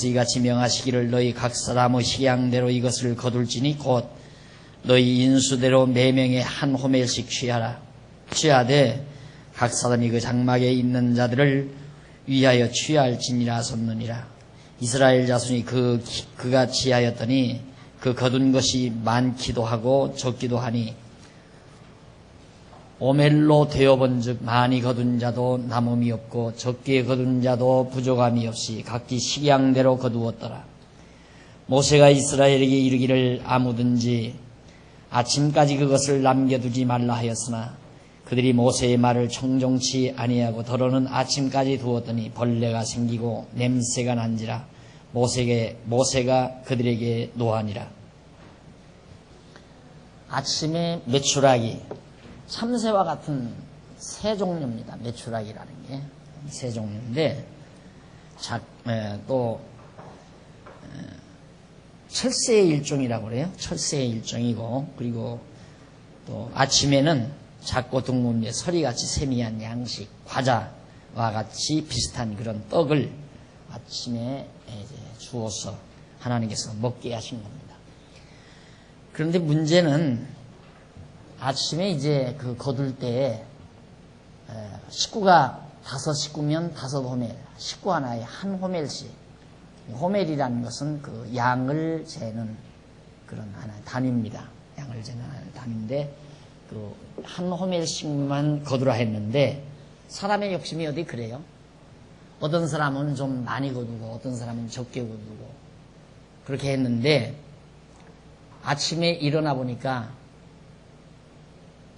여호와께서 이같이 명하시기를 너희 각 사람의 식양대로 이것을 거둘지니 곧 너희 인수대로 4명에 한 호멜씩 취하되 각 사람이 그 장막에 있는 자들을 위하여 취할지니라 섰느니라. 이스라엘 자손이 그가 취하였더니 그 거둔 것이 많기도 하고 적기도 하니 오멜로 되어본즉 많이 거둔 자도 남음이 없고 적게 거둔 자도 부족함이 없이 각기 식양대로 거두었더라. 모세가 이스라엘에게 이르기를 아무든지 아침까지 그것을 남겨두지 말라 하였으나 그들이 모세의 말을 청종치 아니하고 더러는 아침까지 두었더니 벌레가 생기고 냄새가 난지라 모세가 그들에게 노하니라. 아침에 메추라기, 참새와 같은 새 종류입니다. 메추라기라는 게 새 종류인데 또 철새의 일종이라고 그래요. 철새의 일종이고, 그리고 또 아침에는 작고 둥근데 서리같이 세미한 양식, 과자와 같이 비슷한 그런 떡을 아침에 이제 주어서 하나님께서 먹게 하신 겁니다. 그런데 문제는 아침에 이제 그 거둘 때에 식구가 5식구면 5호멜, 식구 하나에 한 호멜씩. 호멜이라는 것은 그 양을 재는 그런 하나의 단위입니다. 양을 재는 하나의 단위인데 그 한 호멜씩만 거두라 했는데 사람의 욕심이 어디 그래요? 어떤 사람은 좀 많이 거두고 어떤 사람은 적게 거두고 그렇게 했는데 아침에 일어나 보니까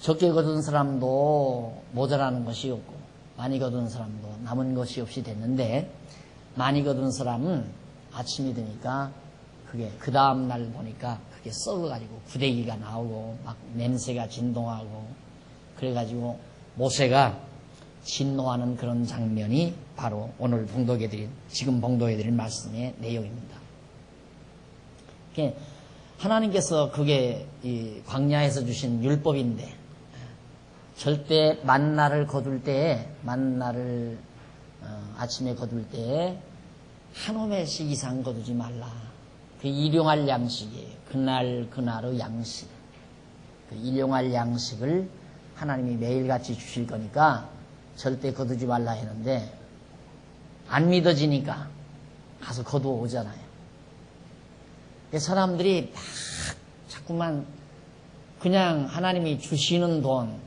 적게 거둔 사람도 모자라는 것이 없고 많이 거둔 사람도 남은 것이 없이 됐는데 많이 거둔 사람은 아침이 되니까 그게 그 다음 날 보니까 그게 썩어가지고 구데기가 나오고 막 냄새가 진동하고 그래가지고 모세가 진노하는 그런 장면이 바로 오늘 지금 봉독해드린 말씀의 내용입니다. 하나님께서 그게 이 광야에서 주신 율법인데 절대 만나를 거둘 때에 아침에 거둘 때에 한 호멜씩 이상 거두지 말라. 그 일용할 양식이에요. 그날의 양식. 그 일용할 양식을 하나님이 매일같이 주실 거니까 절대 거두지 말라 했는데 안 믿어지니까 가서 거두어 오잖아요. 사람들이 막 자꾸만 그냥 하나님이 주시는 돈,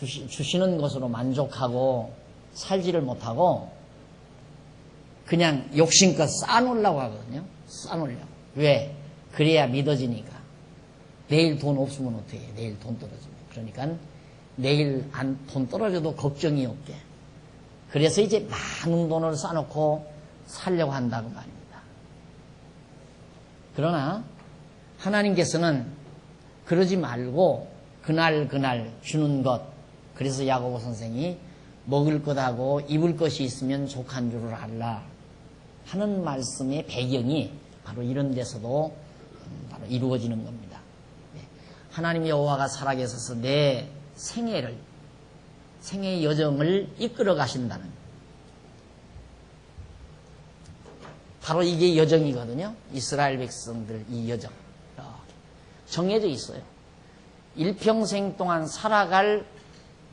주시는 것으로 만족하고 살지를 못하고 그냥 욕심껏 쌓아놓으려고 하거든요. 쌓아놓으려고. 왜? 그래야 믿어지니까. 내일 돈 없으면 어떻게 해? 내일 돈 떨어지면. 그러니까 내일 돈 떨어져도 걱정이 없게. 그래서 이제 많은 돈을 쌓아놓고 살려고 한다고 말입니다. 그러나 하나님께서는 그러지 말고 그날 주는 것. 그래서 야고보 선생이 먹을 것하고 입을 것이 있으면 족한 줄을 알라 하는 말씀의 배경이 바로 이런 데서도 바로 이루어지는 겁니다. 하나님 여호와가 살아계셔서 내 생애의 여정을 이끌어 가신다는 바로 이게 여정이거든요. 이스라엘 백성들 이 여정 정해져 있어요. 일평생 동안 살아갈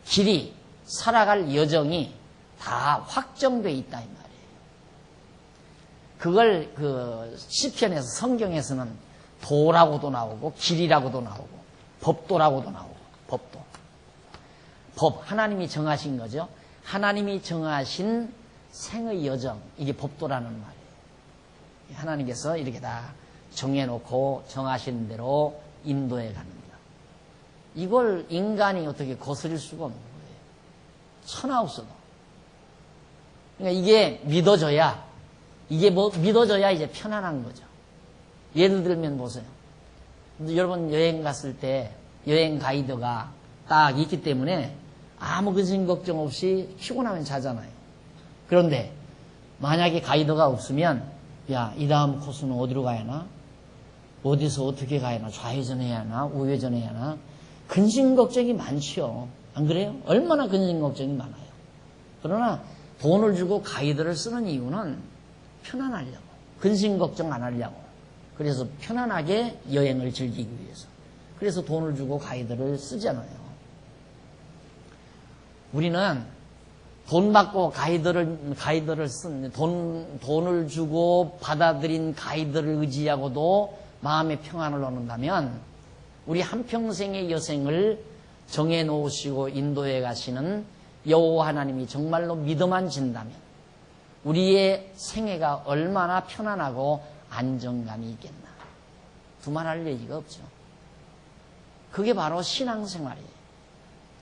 길이, 살아갈 여정이 다 확정되어 있다 이 말이에요. 그걸 그 시편에서 성경에서는 도라고도 나오고 길이라고도 나오고 법도라고도 나오고 법 하나님이 정하신 거죠. 하나님이 정하신 생의 여정 이게 법도라는 말이에요. 하나님께서 이렇게 다 정해놓고 정하신 대로 인도해 가는 거예요. 이걸 인간이 어떻게 거스릴 수가 없는 거예요. 천하 없어도. 그러니까 이게 믿어져야 이제 편안한 거죠. 예를 들면 보세요. 여러분 여행 갔을 때 여행 가이드가 딱 있기 때문에 아무 근심 걱정 없이 피곤하면 자잖아요. 그런데 만약에 가이드가 없으면 야, 이 다음 코스는 어디로 가야 하나? 어디서 어떻게 가야 하나? 좌회전해야 하나? 우회전해야 하나? 근심 걱정이 많죠. 안 그래요? 얼마나 근심 걱정이 많아요. 그러나 돈을 주고 가이드를 쓰는 이유는 편안하려고. 근심 걱정 안 하려고. 그래서 편안하게 여행을 즐기기 위해서. 그래서 돈을 주고 가이드를 쓰잖아요. 우리는 돈 받고 가이드를 쓴, 돈을 주고 받아들인 가이드를 의지하고도 마음의 평안을 얻는다면 우리 한평생의 여생을 정해놓으시고 인도해 가시는 여호와 하나님이 정말로 믿어만 진다면 우리의 생애가 얼마나 편안하고 안정감이 있겠나. 두말할 얘기가 없죠. 그게 바로 신앙생활이에요.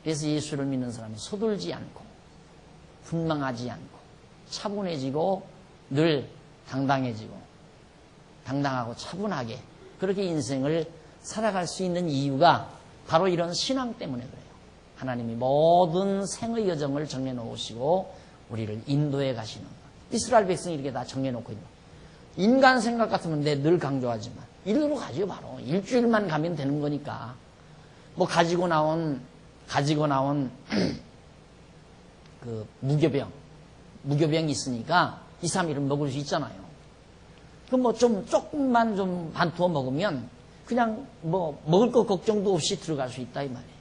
그래서 예수를 믿는 사람은 서둘지 않고 분망하지 않고 차분해지고 늘 당당하고 차분하게 그렇게 인생을 살아갈 수 있는 이유가 바로 이런 신앙 때문에 그래요. 하나님이 모든 생의 여정을 정해놓으시고 우리를 인도해 가시는 것. 이스라엘 백성이 이렇게 다 정해놓고 있는 것. 인간 생각 같으면 내가 늘 강조하지만 일로 가죠. 바로 일주일만 가면 되는 거니까. 뭐 가지고 나온 그 무교병이 있으니까 2, 3일은 먹을 수 있잖아요. 그럼 뭐 조금만 좀 반투어 먹으면 그냥 뭐 먹을 것 걱정도 없이 들어갈 수 있다 이 말이에요.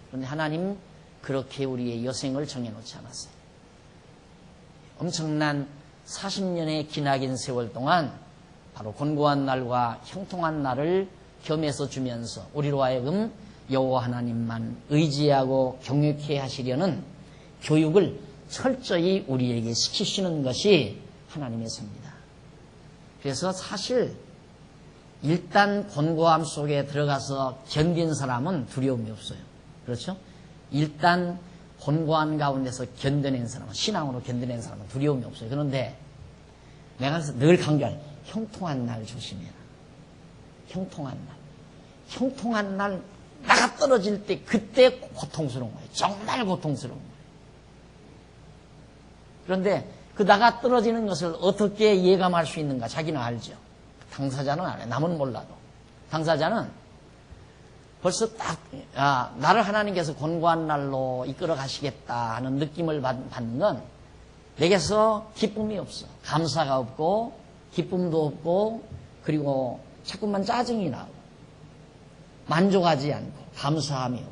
그런데 하나님 그렇게 우리의 여생을 정해놓지 않았어요. 엄청난 40년의 기나긴 세월 동안 바로 곤고한 날과 형통한 날을 겸해서 주면서 우리로 하여금 여호와 하나님만 의지하고 경외케 하시려는 교육을 철저히 우리에게 시키시는 것이 하나님의 섭니다. 그래서 사실 일단 곤고함 속에 들어가서 견딘 사람은 두려움이 없어요. 그렇죠? 일단 곤고한 가운데서 견뎌낸 사람은, 신앙으로 견뎌낸 사람은 두려움이 없어요. 그런데 내가 늘 강조하는 형통한 날 조심해라. 형통한 날 나가 떨어질 때 그때 고통스러운 거예요. 정말 고통스러운 거예요. 그런데 그 나가 떨어지는 것을 어떻게 예감할 수 있는가 자기는 알죠. 당사자는 알아요. 남은 몰라도. 당사자는 벌써 딱 나를 하나님께서 곤고한 날로 이끌어 가시겠다 하는 느낌을 받는 건 내게서 기쁨이 없어. 감사가 없고 기쁨도 없고 그리고 자꾸만 짜증이 나고 만족하지 않고 감사함이 없고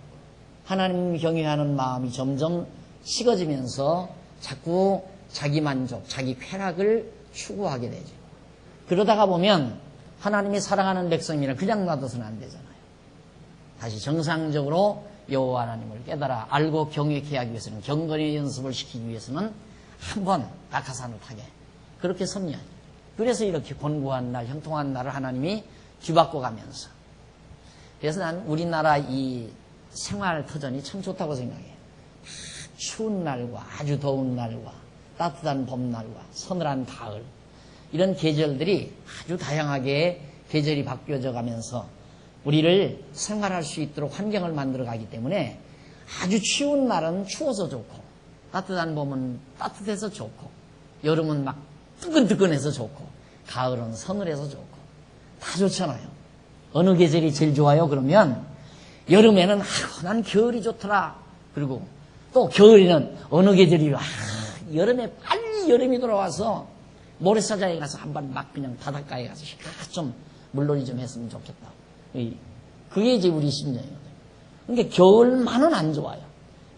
하나님 경외하는 마음이 점점 식어지면서 자꾸 자기 만족, 자기 쾌락을 추구하게 되죠. 그러다가 보면 하나님이 사랑하는 백성이라 그냥 놔둬서는 안 되잖아요. 다시 정상적으로 여호와 하나님을 깨달아 알고 경외케 하기 위해서는 경건의 연습을 시키기 위해서는 한번 낙하산을 타게 그렇게 섭리하죠. 그래서 이렇게 곤고한 날, 형통한 날을 하나님이 뒤바꿔 가면서 그래서 난 우리나라 이 생활 터전이 참 좋다고 생각해요. 추운 날과 아주 더운 날과 따뜻한 봄날과 서늘한 가을 이런 계절들이 아주 다양하게 계절이 바뀌어져 가면서 우리를 생활할 수 있도록 환경을 만들어 가기 때문에 아주 추운 날은 추워서 좋고 따뜻한 봄은 따뜻해서 좋고 여름은 막 뜨끈뜨끈해서 좋고 가을은 서늘해서 좋고 다 좋잖아요. 어느 계절이 제일 좋아요? 그러면 여름에는 난 겨울이 좋더라. 그리고 또 겨울에는 어느 계절이 여름에 빨리 여름이 돌아와서 모래사장에 가서 한번 막 그냥 바닷가에 가서 좀 물놀이 좀 했으면 좋겠다. 그게 이제 우리 심정이거든요. 그러니까 겨울만은 안 좋아요.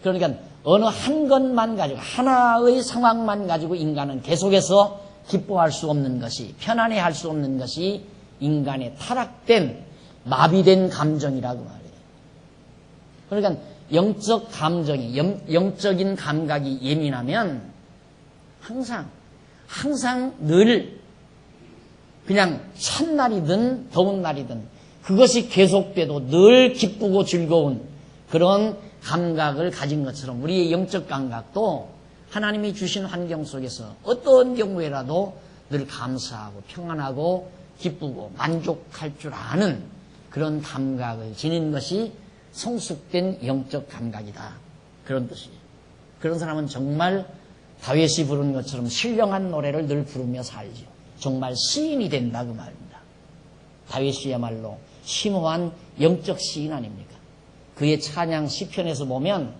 그러니까 어느 한 것만 가지고 하나의 상황만 가지고 인간은 계속해서 기뻐할 수 없는 것이 편안해할 수 없는 것이 인간의 타락된 마비된 감정이라고 말해요. 그러니까 영적 감정이 영적인 감각이 예민하면 항상 늘 그냥 찬 날이든 더운 날이든 그것이 계속돼도 늘 기쁘고 즐거운 그런 감각을 가진 것처럼 우리의 영적 감각도 하나님이 주신 환경 속에서 어떤 경우에라도 늘 감사하고 평안하고 기쁘고 만족할 줄 아는 그런 감각을 지닌 것이 성숙된 영적 감각이다. 그런 뜻이에요. 그런 사람은 정말 다윗이 부른 것처럼 신령한 노래를 늘 부르며 살죠. 정말 시인이 된다 그 말입니다. 다윗이야말로 심오한 영적 시인 아닙니까? 그의 찬양 시편에서 보면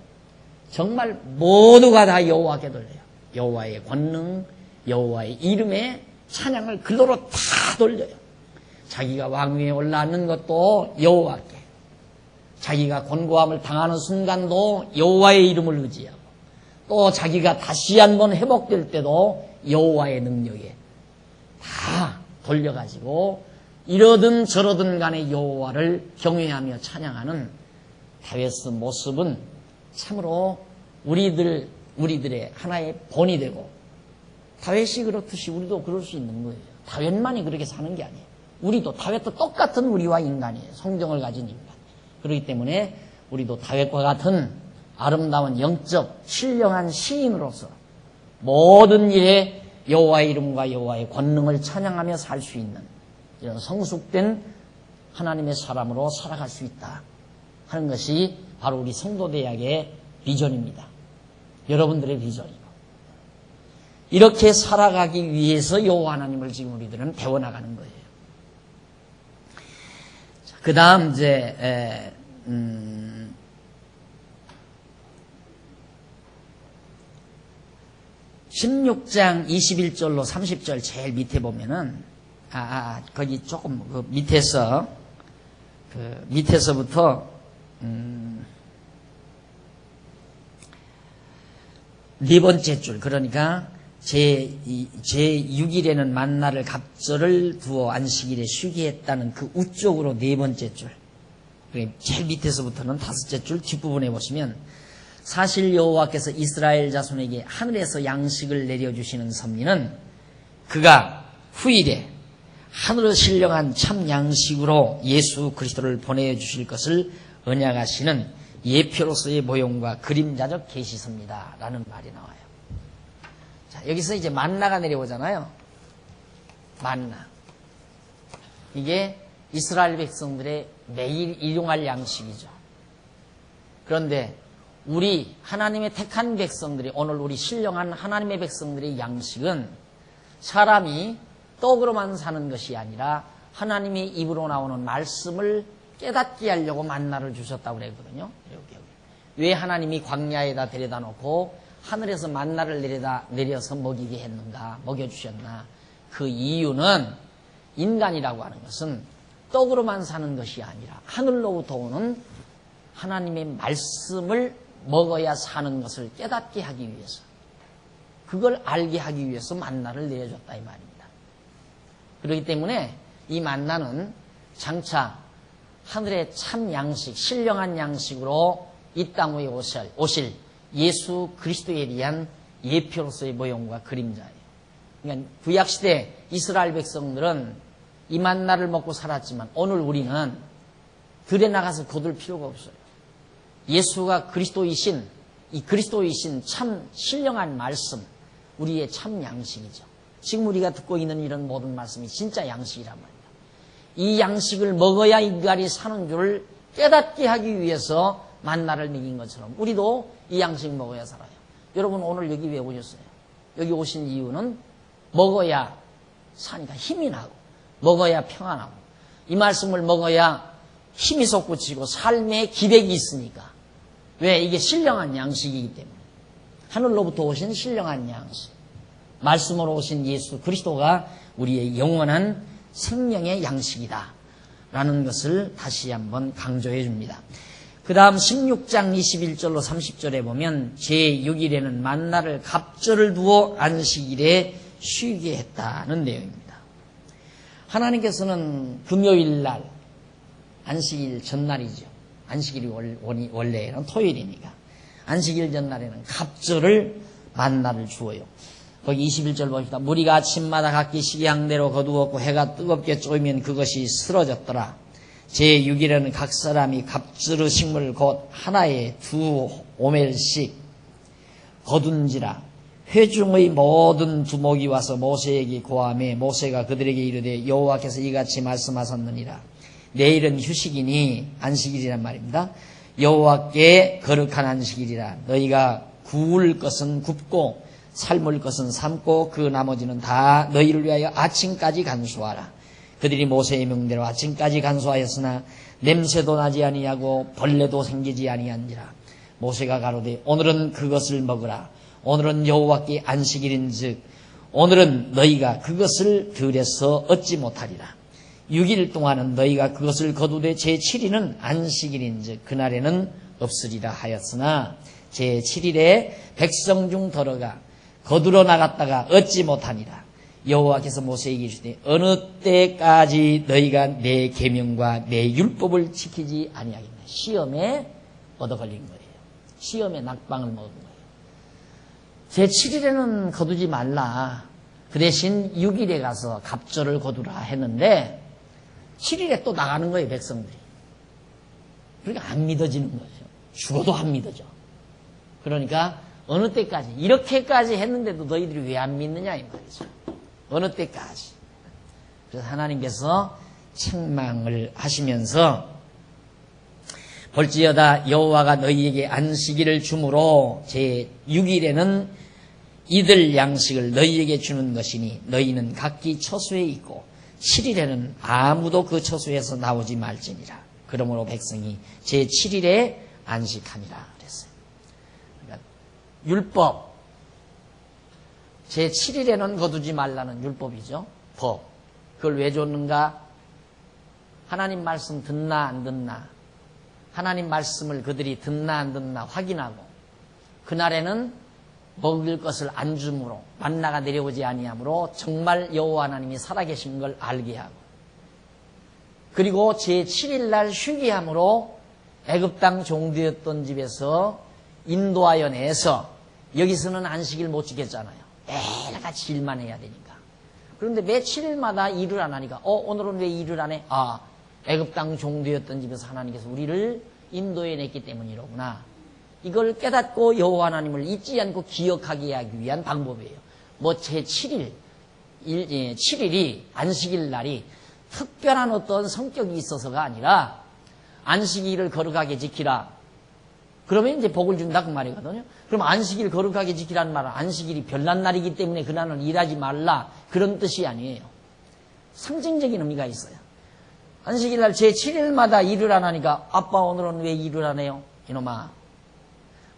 정말 모두가 다 여호와께 돌려요. 여호와의 권능, 여호와의 이름에 찬양을 글로로 다 돌려요. 자기가 왕위에 올라앉는 것도 여호와께, 자기가 곤고함을 당하는 순간도 여호와의 이름을 의지하고, 또 자기가 다시 한번 회복될 때도 여호와의 능력에 다 돌려가지고 이러든 저러든 간에 여호와를 경외하며 찬양하는 다윗의 모습은 참으로 우리들의 하나의 본이 되고, 다윗이 그렇듯이 우리도 그럴 수 있는 거예요. 다윗만이 그렇게 사는 게 아니에요. 우리도, 다윗도 똑같은 우리와 인간이에요. 성정을 가진 인간. 그렇기 때문에 우리도 다윗과 같은 아름다운 영적 신령한 시인으로서 모든 일에 여호와의 이름과 여호와의 권능을 찬양하며 살 수 있는 이런 성숙된 하나님의 사람으로 살아갈 수 있다 하는 것이 바로 우리 성도대학의 비전입니다. 여러분들의 비전이고, 이렇게 살아가기 위해서 여호와 하나님을 지금 우리들은 배워나가는 거예요. 그 다음 이제 16장 21절로 30절 제일 밑에 보면은 거기 조금 그 밑에서부터 네 번째 줄, 그러니까 제6일에는 만나를 갑절을 두어 안식일에 쉬게 했다는 그 우쪽으로 네 번째 줄, 제일 밑에서부터는 다섯째 줄 뒷부분에 보시면, 사실 여호와께서 이스라엘 자손에게 하늘에서 양식을 내려주시는 섭리는 그가 후일에 하늘의 신령한 참 양식으로 예수 그리스도를 보내주실 것을 언약하시는 예표로서의 모형과 그림자적 계시섭니다 라는 말이 나와요. 자, 여기서 이제 만나가 내려오잖아요. 만나, 이게 이스라엘 백성들의 매일 일용할 양식이죠. 그런데 우리 하나님의 택한 백성들이, 오늘 우리 신령한 하나님의 백성들의 양식은 사람이 떡으로만 사는 것이 아니라 하나님의 입으로 나오는 말씀을 깨닫게 하려고 만나를 주셨다고 그랬거든요. 여기. 왜 하나님이 광야에다 데려다 놓고 하늘에서 만나를 내려서 먹이게 했는가, 먹여주셨나? 그 이유는 인간이라고 하는 것은 떡으로만 사는 것이 아니라 하늘로부터 오는 하나님의 말씀을 먹어야 사는 것을 깨닫게 하기 위해서, 그걸 알게 하기 위해서 만나를 내려줬다 이 말입니다. 그렇기 때문에 이 만나는 장차 하늘의 참 양식, 신령한 양식으로 이 땅 위에 오실 예수 그리스도에 대한 예표로서의 모형과 그림자예요. 그러니까 구약시대 이스라엘 백성들은 이 만나를 먹고 살았지만 오늘 우리는 들에 나가서 거둘 필요가 없어요. 예수가 그리스도이신, 이 그리스도이신 참 신령한 말씀, 우리의 참 양식이죠. 지금 우리가 듣고 있는 이런 모든 말씀이 진짜 양식이란 말입니다. 이 양식을 먹어야 인간이 사는 줄을 깨닫게 하기 위해서 만나를 먹인 것처럼 우리도 이 양식 먹어야 살아요. 여러분 오늘 여기 왜 오셨어요? 여기 오신 이유는 먹어야 사니까 힘이 나고, 먹어야 평안하고, 이 말씀을 먹어야 힘이 솟구치고 삶의 기백이 있으니까. 왜? 이게 신령한 양식이기 때문에. 하늘로부터 오신 신령한 양식, 말씀으로 오신 예수 그리스도가 우리의 영원한 생명의 양식이다 라는 것을 다시 한번 강조해 줍니다. 그 다음 16장 21절로 30절에 보면 제6일에는 만나를 갑절을 두어 안식일에 쉬게 했다는 내용입니다. 하나님께서는 금요일날, 안식일 전날이죠. 안식일이 원래는 토요일이니까 안식일 전날에는 갑절을 만나를 주어요. 거기 21절 봅시다. 무리가 아침마다 각기 식양대로 거두었고 해가 뜨겁게 쪼이면 그것이 쓰러졌더라. 제6일에는 각 사람이 갑절의 식물 곧 하나에 2오멜씩 거둔지라. 회중의 모든 두목이 와서 모세에게 고하매 모세가 그들에게 이르되 여호와께서 이같이 말씀하셨느니라. 내일은 휴식이니, 안식일이란 말입니다. 여호와께 거룩한 안식일이라. 너희가 구울 것은 굽고 삶을 것은 삶고 그 나머지는 다 너희를 위하여 아침까지 간수하라. 그들이 모세의 명대로 아침까지 간수하였으나 냄새도 나지 아니하고 벌레도 생기지 아니한지라. 모세가 가로되 오늘은 그것을 먹으라. 오늘은 여호와께 안식일인즉 오늘은 너희가 그것을 들에서 얻지 못하리라. 6일 동안은 너희가 그것을 거두되 제7일은 안식일인즉 그날에는 없으리라 하였으나 제7일에 백성 중 더러가 거두러 나갔다가 얻지 못하니라. 여호와께서 모세에게 이르시되 어느 때까지 너희가 내 계명과 내 율법을 지키지 아니하겠냐. 시험에 얻어 걸린 거예요. 시험에 낙방을 먹은 거예요. 제7일에는 거두지 말라. 그 대신 6일에 가서 갑절을 거두라 했는데 7일에 또 나가는 거예요, 백성들이. 그러니까 안 믿어지는 거죠. 죽어도 안 믿어져. 그러니까 어느 때까지, 이렇게까지 했는데도 너희들이 왜 안 믿느냐 이 말이죠. 어느 때까지. 그래서 하나님께서 책망을 하시면서 볼지어다 여호와가 너희에게 안식일을 주므로 제6일에는 이들 양식을 너희에게 주는 것이니 너희는 각기 처소에 있고 7일에는 아무도 그 처소에서 나오지 말지니라. 그러므로 백성이 제7일에 안식하니라 그랬어요. 그러니까 율법 제7일에는 거두지 말라는 율법이죠. 법. 그걸 왜 줬는가? 하나님 말씀 듣나 안 듣나, 하나님 말씀을 그들이 듣나 안 듣나 확인하고 그날에는 먹을 것을 안 주므로 만나가 내려오지 아니하므로 정말 여호와 하나님이 살아계신 걸 알게 하고, 그리고 제7일 날 쉬게 함으로 애굽 땅 종되었던 집에서 인도하여 내서 여기서는 안식일 못 지켰잖아요. 매일같이 일만 해야 되니까. 그런데 매 7일마다 일을 안 하니까 오늘은 왜 일을 안 해? 애굽 땅 종되었던 집에서 하나님께서 우리를 인도해 냈기 때문이로구나. 이걸 깨닫고 여호와 하나님을 잊지 않고 기억하게 하기 위한 방법이에요. 제7일, 7일이 안식일 날이 특별한 어떤 성격이 있어서가 아니라 안식일을 거룩하게 지키라. 그러면 이제 복을 준다 그 말이거든요. 그럼 안식일 거룩하게 지키라는 말은 안식일이 별난 날이기 때문에 그날은 일하지 말라 그런 뜻이 아니에요. 상징적인 의미가 있어요. 안식일 날 제7일마다 일을 안 하니까 아빠 오늘은 왜 일을 안 해요? 이놈아,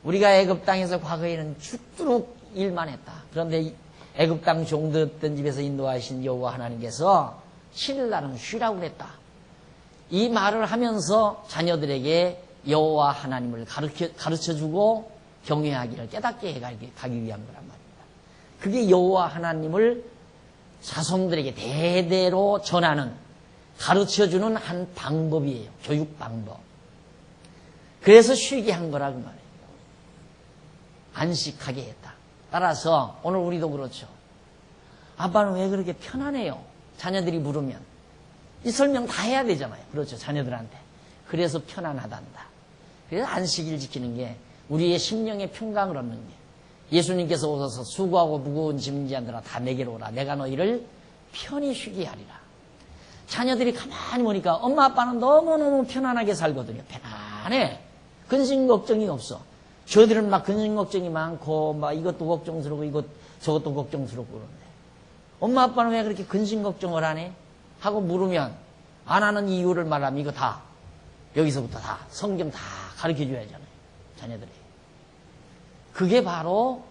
우리가 애굽 땅에서 과거에는 죽도록 일만 했다. 그런데 애굽 땅 종되었던 집에서 인도하신 여호와 하나님께서 7일 날은 쉬라고 그랬다. 이 말을 하면서 자녀들에게 여호와 하나님을 가르쳐주고 경외하기를 깨닫게 해가기 위한 거란 말입니다. 그게 여호와 하나님을 자손들에게 대대로 전하는, 가르쳐주는 한 방법이에요. 교육 방법. 그래서 쉬게 한 거라 그 말이에요. 안식하게 했다. 따라서 오늘 우리도 그렇죠. 아빠는 왜 그렇게 편안해요? 자녀들이 물으면 이 설명 다 해야 되잖아요. 그렇죠, 자녀들한테. 그래서 편안하단다. 그래서 안식일 지키는 게 우리의 심령의 평강을 얻는 게, 예수님께서 오셔서 수고하고 무거운 짐진 자들아 다 내게로 오라. 내가 너희를 편히 쉬게 하리라. 자녀들이 가만히 보니까 엄마 아빠는 너무너무 편안하게 살거든요. 편안해. 근심 걱정이 없어. 저들은 막 근심 걱정이 많고 막 이것도 걱정스럽고 저것도 걱정스럽고 그러는데 엄마 아빠는 왜 그렇게 근심 걱정을 안 해? 하고 물으면 안 하는 이유를 말하면 이거 다 여기서부터 다 성경 다 가르쳐줘야 하잖아요. 자녀들이. 그게 바로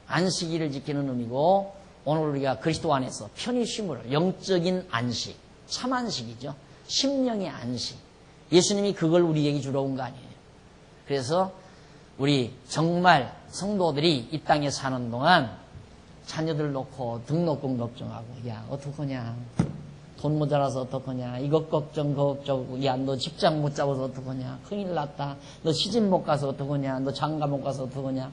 안식일을 지키는 의미고, 오늘 우리가 그리스도 안에서 편히 쉼을, 영적인 안식, 참 안식이죠. 심령의 안식. 예수님이 그걸 우리에게 주러 온 거 아니에요. 그래서 우리 정말 성도들이 이 땅에 사는 동안 자녀들 놓고 등록금 걱정하고, 야 어떡하냐, 돈 모자라서 어떡하냐, 이것 걱정 그것 걱정, 야 너 직장 못 잡아서 어떡하냐, 큰일 났다, 너 시집 못 가서 어떡하냐, 너 장가 못 가서 어떡하냐,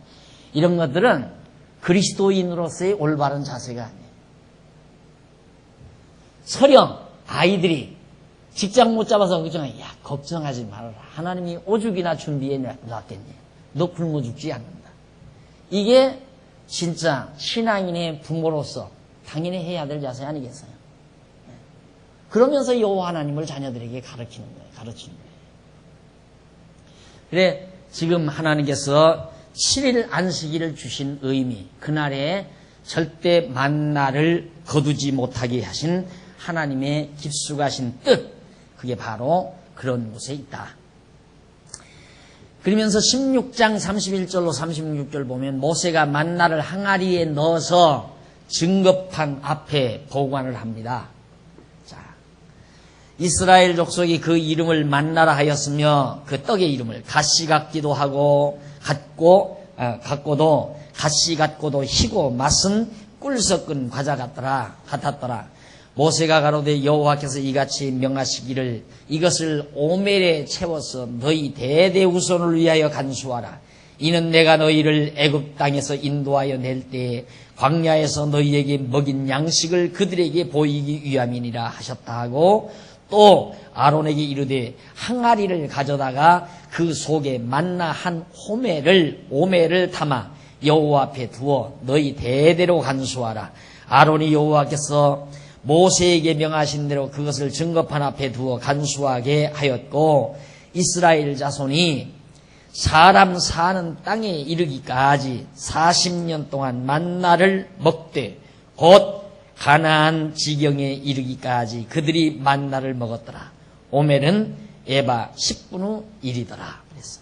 이런 것들은 그리스도인으로서의 올바른 자세가 아니에요. 설령 아이들이 직장 못 잡아서 걱정해, 야 걱정하지 말아라, 하나님이 오죽이나 준비해 놨겠니, 너 굶어 죽지 않는다. 이게 진짜 신앙인의 부모로서 당연히 해야 될 자세 아니겠어요? 그러면서 여호와 하나님을 자녀들에게 가르치는 거예요. 그래, 지금 하나님께서 7일 안식일을 주신 의미, 그날에 절대 만나를 거두지 못하게 하신 하나님의 깊숙하신 뜻, 그게 바로 그런 곳에 있다. 그러면서 16장 31절로 36절 보면 모세가 만나를 항아리에 넣어서 증거판 앞에 보관을 합니다. 자, 이스라엘 족속이 그 이름을 만나라 하였으며 그 떡의 이름을 갓시 같기도 하고 같고도 갓시 같고도 희고 맛은 꿀 섞은 과자 같았더라. 모세가 가로되 여호와께서 이같이 명하시기를 이것을 오멜에 채워서 너희 대대후손을 위하여 간수하라. 이는 내가 너희를 애굽 땅에서 인도하여 낼 때에 광야에서 너희에게 먹인 양식을 그들에게 보이기 위함이니라 하셨다 하고 또 아론에게 이르되 항아리를 가져다가 그 속에 만나 한 오멜을 담아 여호와 앞에 두어 너희 대대로 간수하라. 아론이 여호와께서 모세에게 명하신 대로 그것을 증거판 앞에 두어 간수하게 하였고 이스라엘 자손이 사람 사는 땅에 이르기까지 40년 동안 만나를 먹되 곧 가나안 지경에 이르기까지 그들이 만나를 먹었더라. 오멜은 에바 10분 후 1이더라. 그랬어.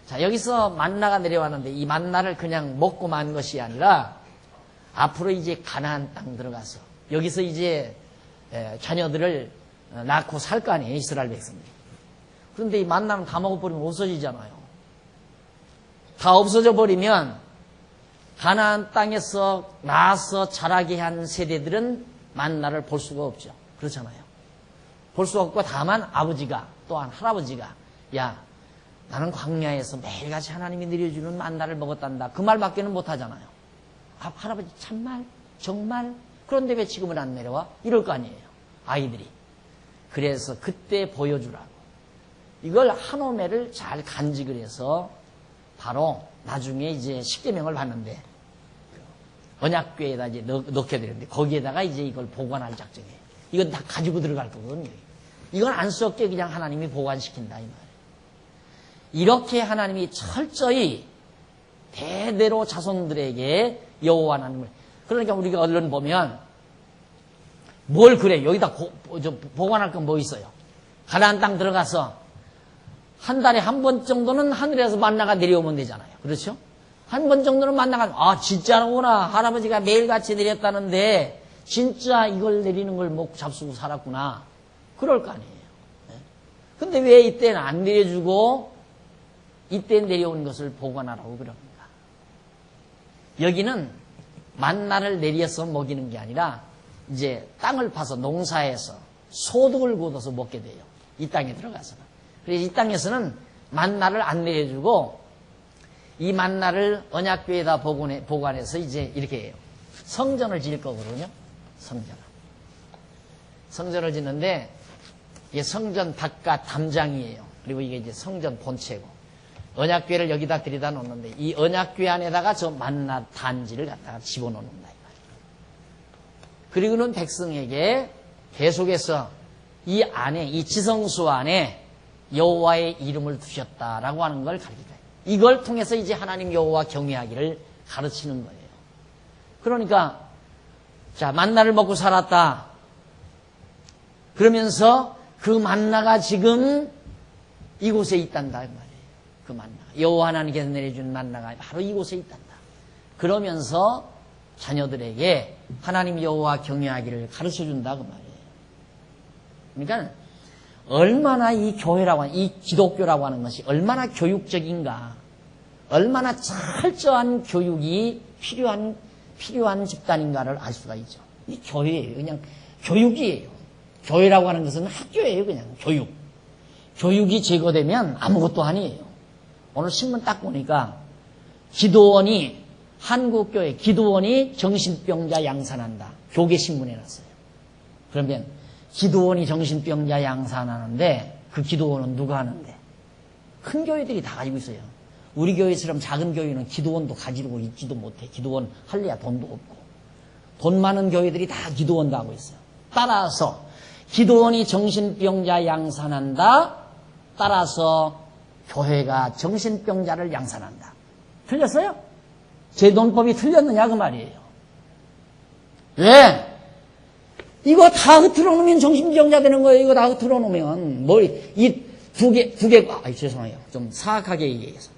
자, 여기서 만나가 내려왔는데 이 만나를 그냥 먹고 만 것이 아니라 앞으로 이제 가나안 땅 들어가서 여기서 이제 자녀들을 낳고 살 거 아니에요, 이스라엘 백성들이. 그런데 이 만나는 다 먹어버리면 없어지잖아요. 다 없어져 버리면 가나안 땅에서 나서 자라게 한 세대들은 만나를 볼 수가 없죠. 그렇잖아요. 볼 수가 없고 다만 아버지가 또한 할아버지가 야 나는 광야에서 매일같이 하나님이 내려주는 만나를 먹었단다. 그 말밖에는 못하잖아요. 아, 할아버지 참말? 정말? 그런데 왜 지금은 안 내려와? 이럴 거 아니에요. 아이들이. 그래서 그때 보여주라고. 이걸 한 오멜을 잘 간직을 해서 바로 나중에 이제 십계명을 받는데 언약궤에다 이제 넣게 되는데 거기에다가 이제 이걸 보관할 작정이에요. 이건 다 가지고 들어갈 거거든요. 이건 안 썩게 그냥 하나님이 보관시킨다 이 말이에요. 이렇게 하나님이 철저히 대대로 자손들에게 여호와 하나님을 그러니까 우리가 얼른 보면 뭘 그래 여기다 보관할 건 뭐 있어요? 가나안 땅 들어가서 한 달에 한 번 정도는 하늘에서 만나가 내려오면 되잖아요. 그렇죠? 한 번 정도는 만나가 아 진짜로구나 할아버지가 매일같이 내렸다는데 진짜 이걸 내리는 걸 먹고 잡수고 살았구나. 그럴 거 아니에요. 근데 왜 이때는 안 내려주고 이때 내려온 것을 보관하라고 그럽니까? 여기는 만나를 내려서 먹이는 게 아니라 이제 땅을 파서 농사해서 소득을 거둬서 먹게 돼요. 이 땅에 들어가서는. 그래서 이 땅에서는 만나를 안 내려주고 이 만나를 언약궤에다 보관해서 이제 이렇게 해요. 성전을 지을 거거든요. 성전을 짓는데 이게 성전 바깥 담장이에요. 그리고 이게 이제 성전 본체고 언약궤를 여기다 들여다 놓는데 이 언약궤 안에다가 저 만나 단지를 갖다가 집어넣는다. 그리고는 백성에게 계속해서 이 안에 이 지성소 안에 여호와의 이름을 두셨다라고 하는 걸 가르쳐요. 이걸 통해서 이제 하나님 여호와 경외하기를 가르치는 거예요. 그러니까 자 만나를 먹고 살았다. 그러면서 그 만나가 지금 이곳에 있단다 말이에요. 그 만나 여호와 하나님께서 내려준 만나가 바로 이곳에 있단다. 그러면서 자녀들에게 하나님 여호와 경외하기를 가르쳐준다 그 말이에요. 그러니까 얼마나 이 교회라고 하는 이 기독교라고 하는 것이 얼마나 교육적인가, 얼마나 철저한 교육이 필요한 집단인가를 알 수가 있죠. 이 교회예요. 그냥 교육이에요. 교회라고 하는 것은 학교예요. 그냥 교육. 교육이 제거되면 아무것도 아니에요. 오늘 신문 딱 보니까 기도원이 한국교회 기도원이 정신병자 양산한다. 교계신문에 났어요. 그러면 기도원이 정신병자 양산하는데 그 기도원은 누가 하는데? 큰 교회들이 다 가지고 있어요. 우리 교회처럼 작은 교회는 기도원도 가지고 있지도 못해. 기도원 할래야 돈도 없고. 돈 많은 교회들이 다 기도원도 하고 있어요. 따라서 기도원이 정신병자 양산한다. 따라서 교회가 정신병자를 양산한다. 틀렸어요? 제 논법이 틀렸느냐 그 말이에요. 왜? 이거 다 흐트러 놓으면 정신병자 되는 거예요. 이거 다 흐트러 놓으면 이 죄송해요. 좀 사악하게 얘기해서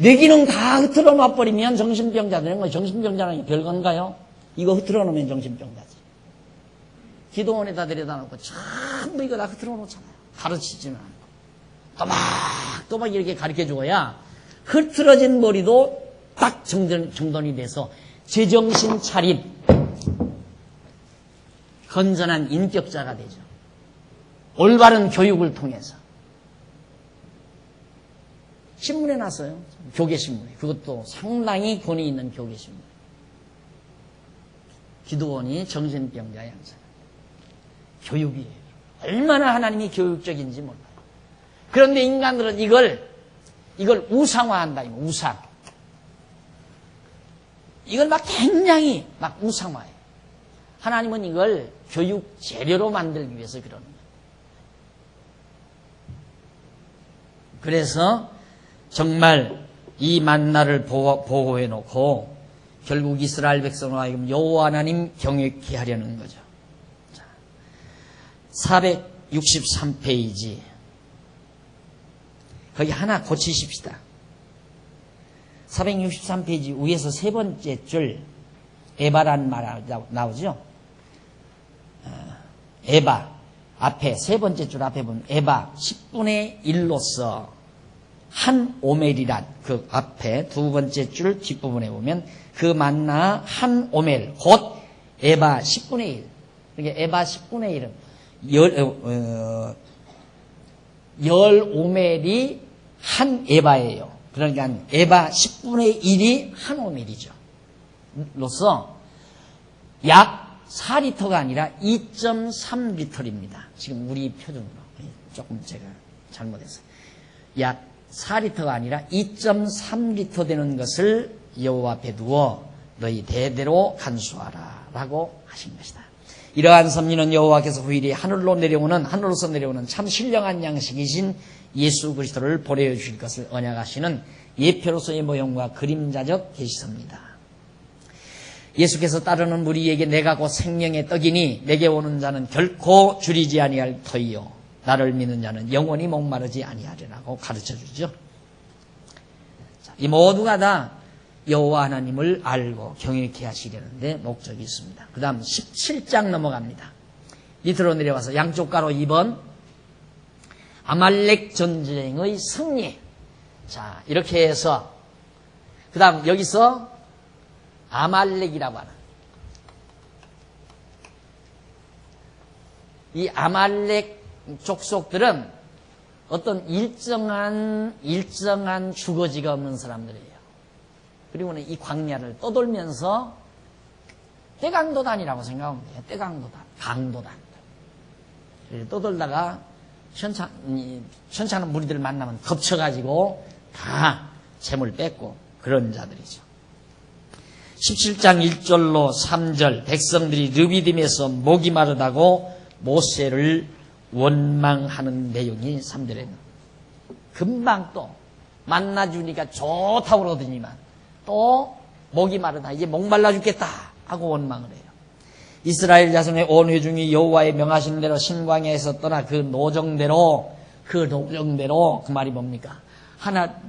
내 기능 다 흐트러 놔버리면 정신병자 되는 거예요. 정신병자는 게 별건가요? 이거 흐트러 놓으면 정신병자지. 기도원에다 데려다 놓고 전부 이거 다 흐트러 놓잖아요. 가르치지는 않고. 또막 이렇게 가르쳐 줘야 흐트러진 머리도 딱 정돈이 돼서 제정신 차린 건전한 인격자가 되죠. 올바른 교육을 통해서. 신문에 났어요. 교계신문에. 그것도 상당히 권위 있는 교계신문. 기도원이 정신병자 양자. 교육이에요. 얼마나 하나님이 교육적인지 몰라요. 그런데 인간들은 이걸 우상화한다. 우상. 이걸 막 굉장히 막 우상화해요. 하나님은 이걸 교육 재료로 만들기 위해서 그러는 거예요. 그래서 정말 이 만나를 보호해 놓고 결국 이스라엘 백성을 하여금 여호와 하나님 경외케 하려는 거죠. 자, 463페이지. 거기 하나 고치십시다. 463페이지 위에서 세 번째 줄 에바란 말 나오죠. 에바 앞에 세 번째 줄 앞에 보면 에바 10분의 1로서 한 오멜이란 그 앞에 두 번째 줄 뒷부분에 보면 그 만나 한 오멜 곧 에바 10분의 1. 그러니까 에바 10분의 1은 열 오멜이 한 에바예요. 그러니까 에바 10분의 1이 한 오멜이죠. 로서 약 4리터가 아니라 2.3리터입니다. 지금 우리 표준으로. 조금 제가 잘못했어요. 약 4리터가 아니라 2.3리터 되는 것을 여호와 앞에 두어 너희 대대로 간수하라 라고 하신 것이다. 이러한 섭리는 여호와께서 후일이 하늘로서 내려오는 참 신령한 양식이신 예수 그리스도를 보내주실 것을 언약하시는 예표로서의 모형과 그림자적 계시섭니다. 예수께서 따르는 무리에게 내가 곧 생명의 떡이니 내게 오는 자는 결코 줄이지 아니할 터이요 나를 믿는 자는 영원히 목마르지 아니하리라고 가르쳐주죠. 이 모두가 다 여호와 하나님을 알고 경외케 하시려는데 목적이 있습니다. 그 다음 17장 넘어갑니다. 밑으로 내려와서 양쪽 가로 2번 아말렉 전쟁의 승리. 자, 이렇게 해서 그 다음 여기서 아말렉이라고 하는 이 아말렉 족속들은 어떤 일정한 주거지가 없는 사람들이에요. 그리고는 이 광야를 떠돌면서 떼강도단이라고 생각하면 돼요. 떼강도단, 강도단. 떠돌다가 현찮은 무리들을 만나면 덮쳐가지고 다 재물 뺏고 그런 자들이죠. 17장 1절로 3절 백성들이 르비딤에서 목이 마르다고 모세를 원망하는 내용이 3절에 금방 또 만나주니까 좋다고 그러더니만 또 목이 마르다 이제 목말라 죽겠다 하고 원망을 해요. 이스라엘 자손의 온 회중이 여호와의 명하신 대로 신광야에서 떠나 그 노정대로 그 말이 뭡니까?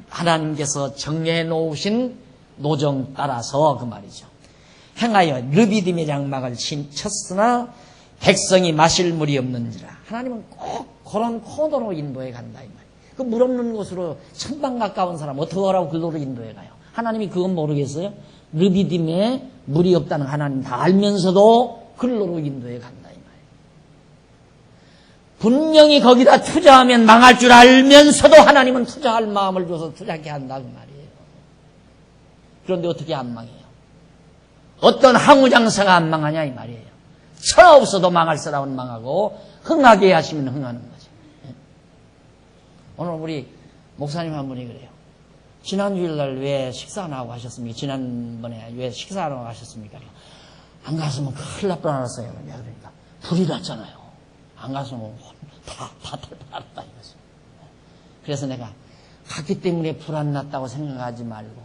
하나님께서 정해 놓으신 노정 따라서 그 말이죠. 행하여 르비딤의 장막을 쳤으나 백성이 마실 물이 없는지라. 하나님은 꼭 그런 코너로 인도해 간다 이 말이에요. 그 물 없는 곳으로 천방 가까운 사람 어떻게 하라고 그로로 인도해 가요? 하나님이 그건 모르겠어요? 르비딤에 물이 없다는 하나님 다 알면서도 그로로 인도해 간다 이 말이에요. 분명히 거기다 투자하면 망할 줄 알면서도 하나님은 투자할 마음을 줘서 투자하게 한다 그 말이에요. 그런데 어떻게 안 망해요? 어떤 항우장사가 안 망하냐 이 말이에요. 차 없어도 망할 사람은 망하고 흥하게 하시면 흥하는 거죠. 오늘 우리 목사님 한 분이 그래요. 지난 주일날 왜 식사 안 하고 하셨습니까? 지난번에 왜 식사 안 하고 하셨습니까? 안 갔으면 큰일 날 뻔했어요. 그러니까 불이 났잖아요. 안 갔으면 다 탈뻔했다 이거죠. 그래서 내가 갔기 때문에 불 안 났다고 생각하지 말고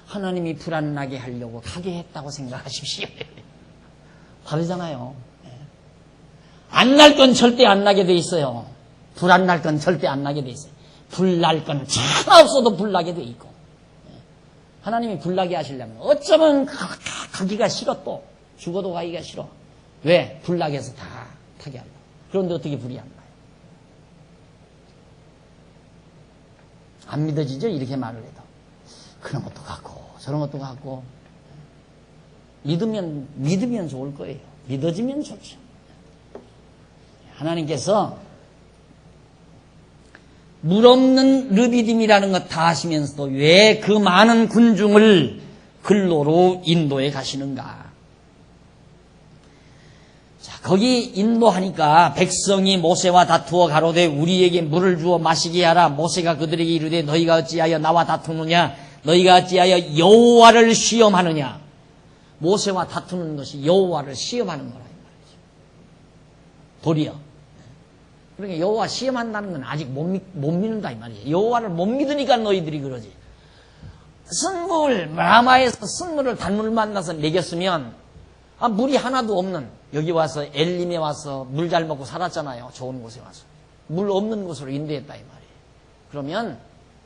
하나님이 불 안 나게 하려고 가게 했다고 생각하십시오. 다르잖아요. 안 날 건 절대 안 나게 돼 있어요. 불 안 날 건 절대 안 나게 돼 있어요. 불 날 건 차가 없어도 불 나게 돼 있고. 하나님이 불나게 하시려면 어쩌면 가기가 싫어 또. 죽어도 가기가 싫어. 왜? 불나게 해서 다 타게 하려고. 그런데 어떻게 불이 안 나요? 안 믿어지죠? 이렇게 말을 해도. 그런 것도 같고 저런 것도 같고. 믿으면 좋을 거예요. 믿어지면 좋죠. 하나님께서 물 없는 르비딤이라는 것 다 하시면서도 왜 그 많은 군중을 근로로 인도해 가시는가? 자, 거기 인도하니까 백성이 모세와 다투어 가로되 우리에게 물을 주어 마시게 하라. 모세가 그들에게 이르되 너희가 어찌하여 나와 다투느냐? 너희가 어찌하여 여호와를 시험하느냐? 모세와 다투는 것이 여호와를 시험하는 거라 이 말이죠. 도리어. 그러니까 여호와 시험한다는 건 아직 못 믿는다 이 말이에요. 여호와를 못 믿으니까 너희들이 그러지. 쓴물 라마에서 쓴물을 단물 만나서 먹였으면 물이 하나도 없는 여기 와서 엘림에 와서 물 잘 먹고 살았잖아요. 좋은 곳에 와서 물 없는 곳으로 인도했다 이 말이에요. 그러면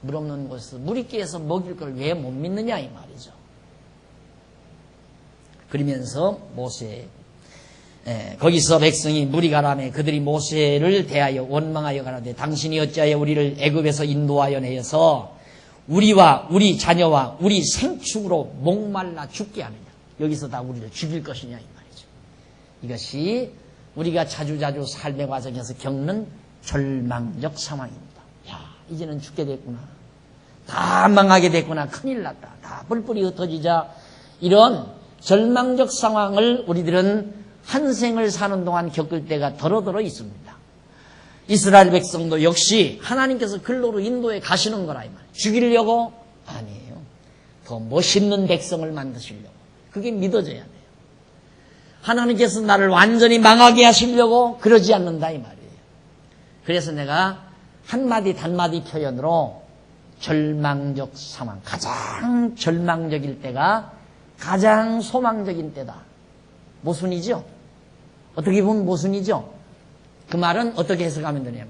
물 없는 곳에서 물 있게 해서 먹일 걸 왜 못 믿느냐 이 말이죠. 그러면서 모세 거기서 백성이 무리가라매 그들이 모세를 대하여 원망하여 가라되 당신이 어찌하여 우리를 애굽에서 인도하여 내어서 우리와 우리 자녀와 우리 생축으로 목말라 죽게 하느냐. 여기서 다 우리를 죽일 것이냐 이 말이죠. 이것이 우리가 자주자주 삶의 과정에서 겪는 절망적 상황입니다. 야, 이제는 죽게 됐구나. 다 망하게 됐구나. 큰일 났다. 다 뿔뿔이 흩어지자 이런 절망적 상황을 우리들은 한 생을 사는 동안 겪을 때가 더러더러 있습니다. 이스라엘 백성도 역시 하나님께서 근로로 인도해 가시는 거라 이 말이에요. 죽이려고? 아니에요. 더 멋있는 백성을 만드시려고. 그게 믿어져야 돼요. 하나님께서 나를 완전히 망하게 하시려고 그러지 않는다 이 말이에요. 그래서 내가 한마디 단마디 표현으로 절망적 상황, 가장 절망적일 때가 가장 소망적인 때다. 모순이죠? 어떻게 보면 모순이죠? 그 말은 어떻게 해석하면 되냐면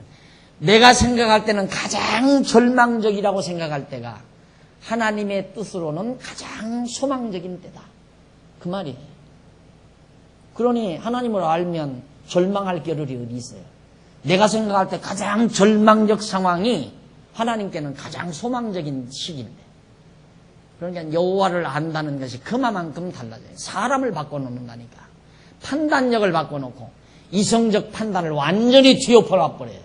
내가 생각할 때는 가장 절망적이라고 생각할 때가 하나님의 뜻으로는 가장 소망적인 때다. 그 말이에요. 그러니 하나님을 알면 절망할 겨를이 어디 있어요? 내가 생각할 때 가장 절망적 상황이 하나님께는 가장 소망적인 시기인데 그러니까 여호와를 안다는 것이 그만큼 달라져요. 사람을 바꿔놓는다니까. 판단력을 바꿔놓고 이성적 판단을 완전히 뒤엎어놔버려요.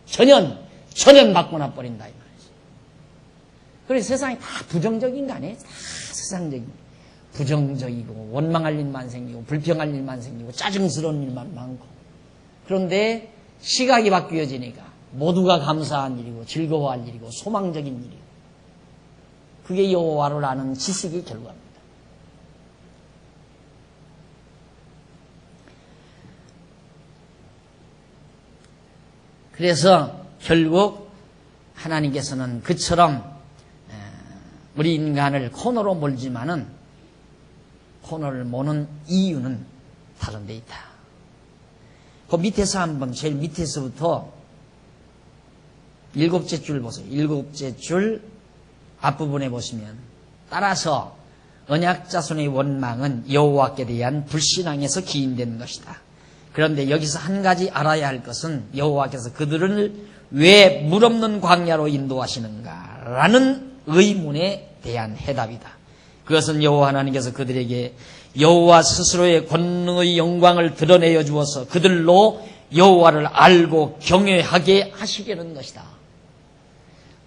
전혀 바꿔놔버린다 이 말이지. 그래서 세상이 다 부정적인 거 아니에요? 다 세상적인 부정적이고 원망할 일만 생기고 불평할 일만 생기고 짜증스러운 일만 많고 그런데 시각이 바뀌어지니까 모두가 감사한 일이고 즐거워할 일이고 소망적인 일이고 그게 여호와를 아는 지식의 결과입니다. 그래서 결국 하나님께서는 그처럼 우리 인간을 코너로 몰지만은 코너를 모는 이유는 다른 데 있다. 그 밑에서 한번 제일 밑에서부터 7째 줄 보세요. 7째 줄 앞부분에 보시면 따라서 언약자손의 원망은 여호와께 대한 불신앙에서 기인된 것이다. 그런데 여기서 한 가지 알아야 할 것은 여호와께서 그들을 왜 물 없는 광야로 인도하시는가라는 의문에 대한 해답이다. 그것은 여호와 하나님께서 그들에게 여호와 스스로의 권능의 영광을 드러내어 주어서 그들로 여호와를 알고 경외하게 하시려는 것이다.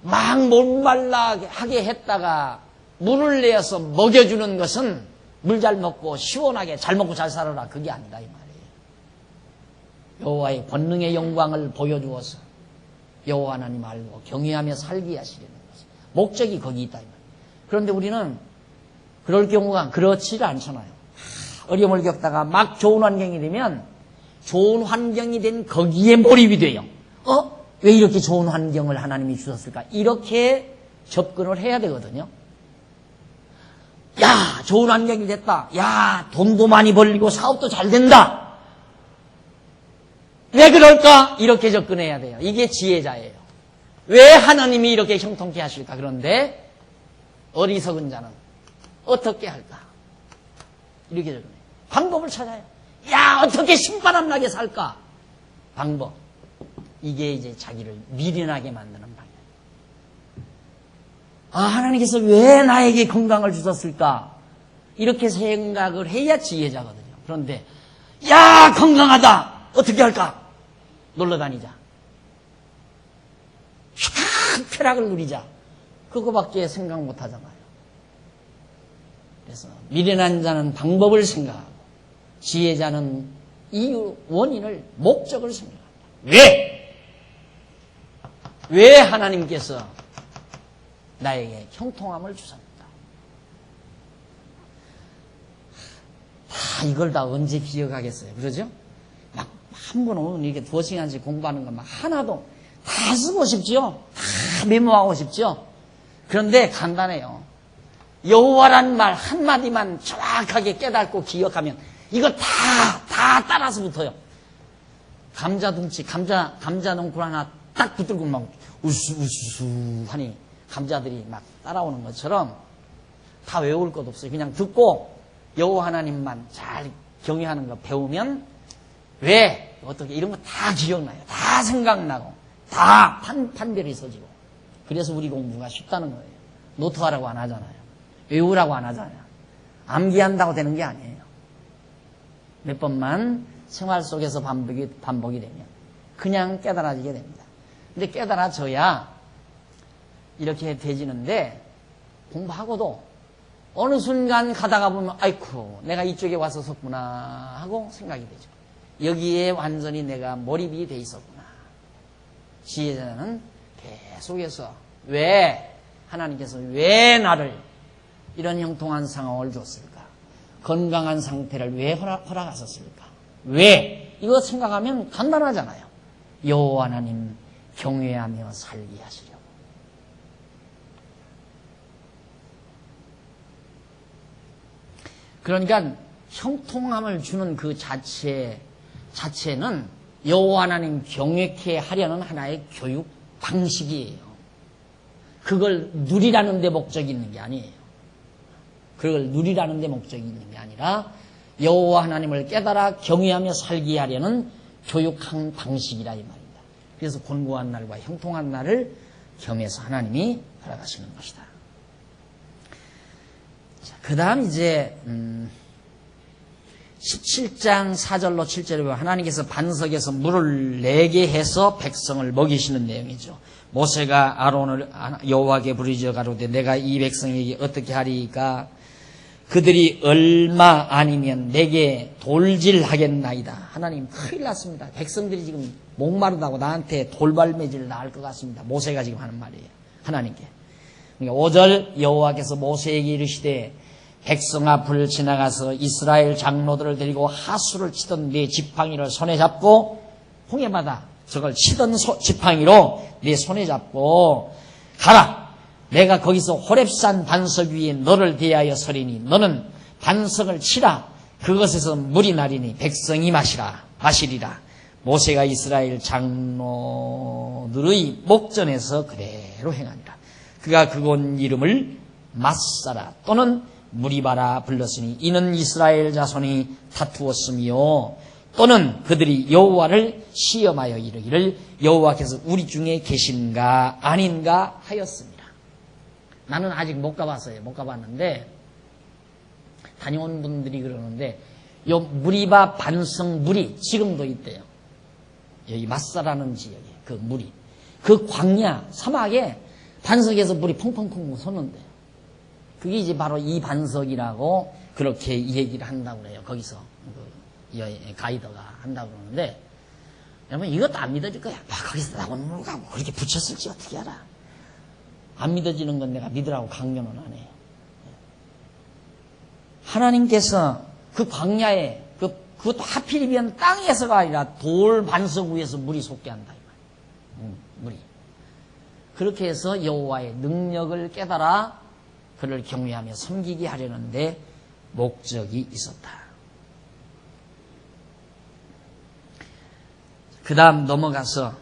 막 목말라하게 했다가 물을 내어서 먹여주는 것은 물 잘 먹고 시원하게 잘 먹고 잘 살아라 그게 아니다 이 말이에요. 여호와의 권능의 영광을 보여주어서 여호와 하나님 알고 경외하며 살게 하시려는 것이 목적이 거기 있다 이 말이에요. 그런데 우리는 그럴 경우가 그렇지가 않잖아요. 어려움을 겪다가 막 좋은 환경이 되면 좋은 환경이 된 거기에 몰입이 돼요. 왜 이렇게 좋은 환경을 하나님이 주셨을까? 이렇게 접근을 해야 되거든요. 야, 좋은 환경이 됐다. 야, 돈도 많이 벌리고 사업도 잘 된다. 왜 그럴까? 이렇게 접근해야 돼요. 이게 지혜자예요. 왜 하나님이 이렇게 형통케 하실까? 그런데 어리석은 자는 어떻게 할까? 이렇게 적어요. 방법을 찾아요. 야, 어떻게 신바람 나게 살까? 방법. 이게 이제 자기를 미련하게 만드는 방법. 아, 하나님께서 왜 나에게 건강을 주셨을까? 이렇게 생각을 해야 지혜자거든요. 그런데 야, 건강하다. 어떻게 할까? 놀러 다니자. 쾌락을 누리자. 그거밖에 생각 못 하잖아요. 그래서 미련한 자는 방법을 생각하고 지혜자는 이유, 원인을, 목적을 생각합니다. 왜 하나님께서 나에게 형통함을 주셨는가? 이걸 다 언제 기억하겠어요? 그러죠? 막 한 번 오늘 이렇게 2시간씩 공부하는 건 막 하나도 다 쓰고 싶죠? 다 메모하고 싶죠? 그런데 간단해요. 여호와란 말 한마디만 정확하게 깨닫고 기억하면 이거 다 따라서 붙어요. 감자둥치, 감자덩굴 하나 딱 붙들고 막 우수우수 하니 감자들이 막 따라오는 것처럼 다 외울 것 없어요. 그냥 듣고 여호와 하나님만 잘 경외하는 거 배우면 왜, 어떻게 이런 거 다 기억나요. 다 생각나고 다 판별이 서지고. 그래서 우리 공부가 쉽다는 거예요. 노트하라고 안 하잖아요. 외우라고 안 하잖아요. 암기한다고 되는 게 아니에요. 몇 번만 생활 속에서 반복이 되면 그냥 깨달아지게 됩니다. 근데 깨달아져야 이렇게 되지는데 공부하고도 어느 순간 가다가 보면 아이쿠 내가 이쪽에 와서 섰구나 하고 생각이 되죠. 여기에 완전히 내가 몰입이 돼 있었구나. 지혜자는 계속해서 하나님께서 왜 나를 이런 형통한 상황을 줬을까? 건강한 상태를 왜 허락하셨을까? 이거 생각하면 간단하잖아요. 여호와 하나님 경외하며 살게 하시려고. 그러니까 형통함을 주는 그 자체는 여호와 하나님 경외케 하려는 하나의 교육 방식이에요. 그걸 누리라는 데 목적이 있는 게 아니에요. 그걸 누리라는 데 목적이 있는 게 아니라 여호와 하나님을 깨달아 경외하며 살게 하려는 교육한 방식이라 이 말입니다. 그래서 곤고한 날과 형통한 날을 겸해서 하나님이 허락하시는 것이다. 그 다음 이제 17장 4절로 7절에 보면 하나님께서 반석에서 물을 내게 해서 백성을 먹이시는 내용이죠. 모세가 아론을 여호와께 부르짖어 가로되 내가 이 백성에게 어떻게 하리까? 그들이 얼마 아니면 내게 돌질하겠나이다. 하나님 큰일 났습니다. 백성들이 지금 목마르다고 나한테 돌발매질을 할 것 같습니다. 모세가 지금 하는 말이에요. 하나님께. 그러니까 5절 여호와께서 모세에게 이르시되 백성 앞을 지나가서 이스라엘 장로들을 데리고 하수를 치던 네 지팡이를 손에 잡고 홍해바다 저걸 치던 지팡이로 네 손에 잡고 가라. 내가 거기서 호렙산 반석 위에 너를 대하여 서리니 너는 반석을 치라. 그것에서 물이 나리니 백성이 마시리라. 모세가 이스라엘 장로들의 목전에서 그대로 행하니라. 그가 그곳 이름을 마사라 또는 무리바라 불렀으니 이는 이스라엘 자손이 다투었으며 또는 그들이 여호와를 시험하여 이르기를 여호와께서 우리 중에 계신가 아닌가 하였습니다. 나는 아직 못 가봤어요. 못 가봤는데 다녀온 분들이 그러는데 요 무리바 반석 물이 지금도 있대요. 여기 마사라는 지역에 그 물이 그 광야 사막에 반석에서 물이 펑펑펑 솟는데 그게 이제 바로 이 반석이라고 그렇게 얘기를 한다고 그래요. 거기서 그 가이드가 한다고 그러는데 여러분 이것도 안 믿어질 거야. 거기서 나오는 물가 뭐 그렇게 붙였을지 어떻게 알아. 안 믿어지는 건 내가 믿으라고 강요는 안 해요. 하나님께서 그 광야에 그것도 하필이면 땅에서가 아니라 돌 반석 위에서 물이 솟게 한다. 물이. 그렇게 해서 여호와의 능력을 깨달아 그를 경외하며 섬기게 하려는데 목적이 있었다. 그 다음 넘어가서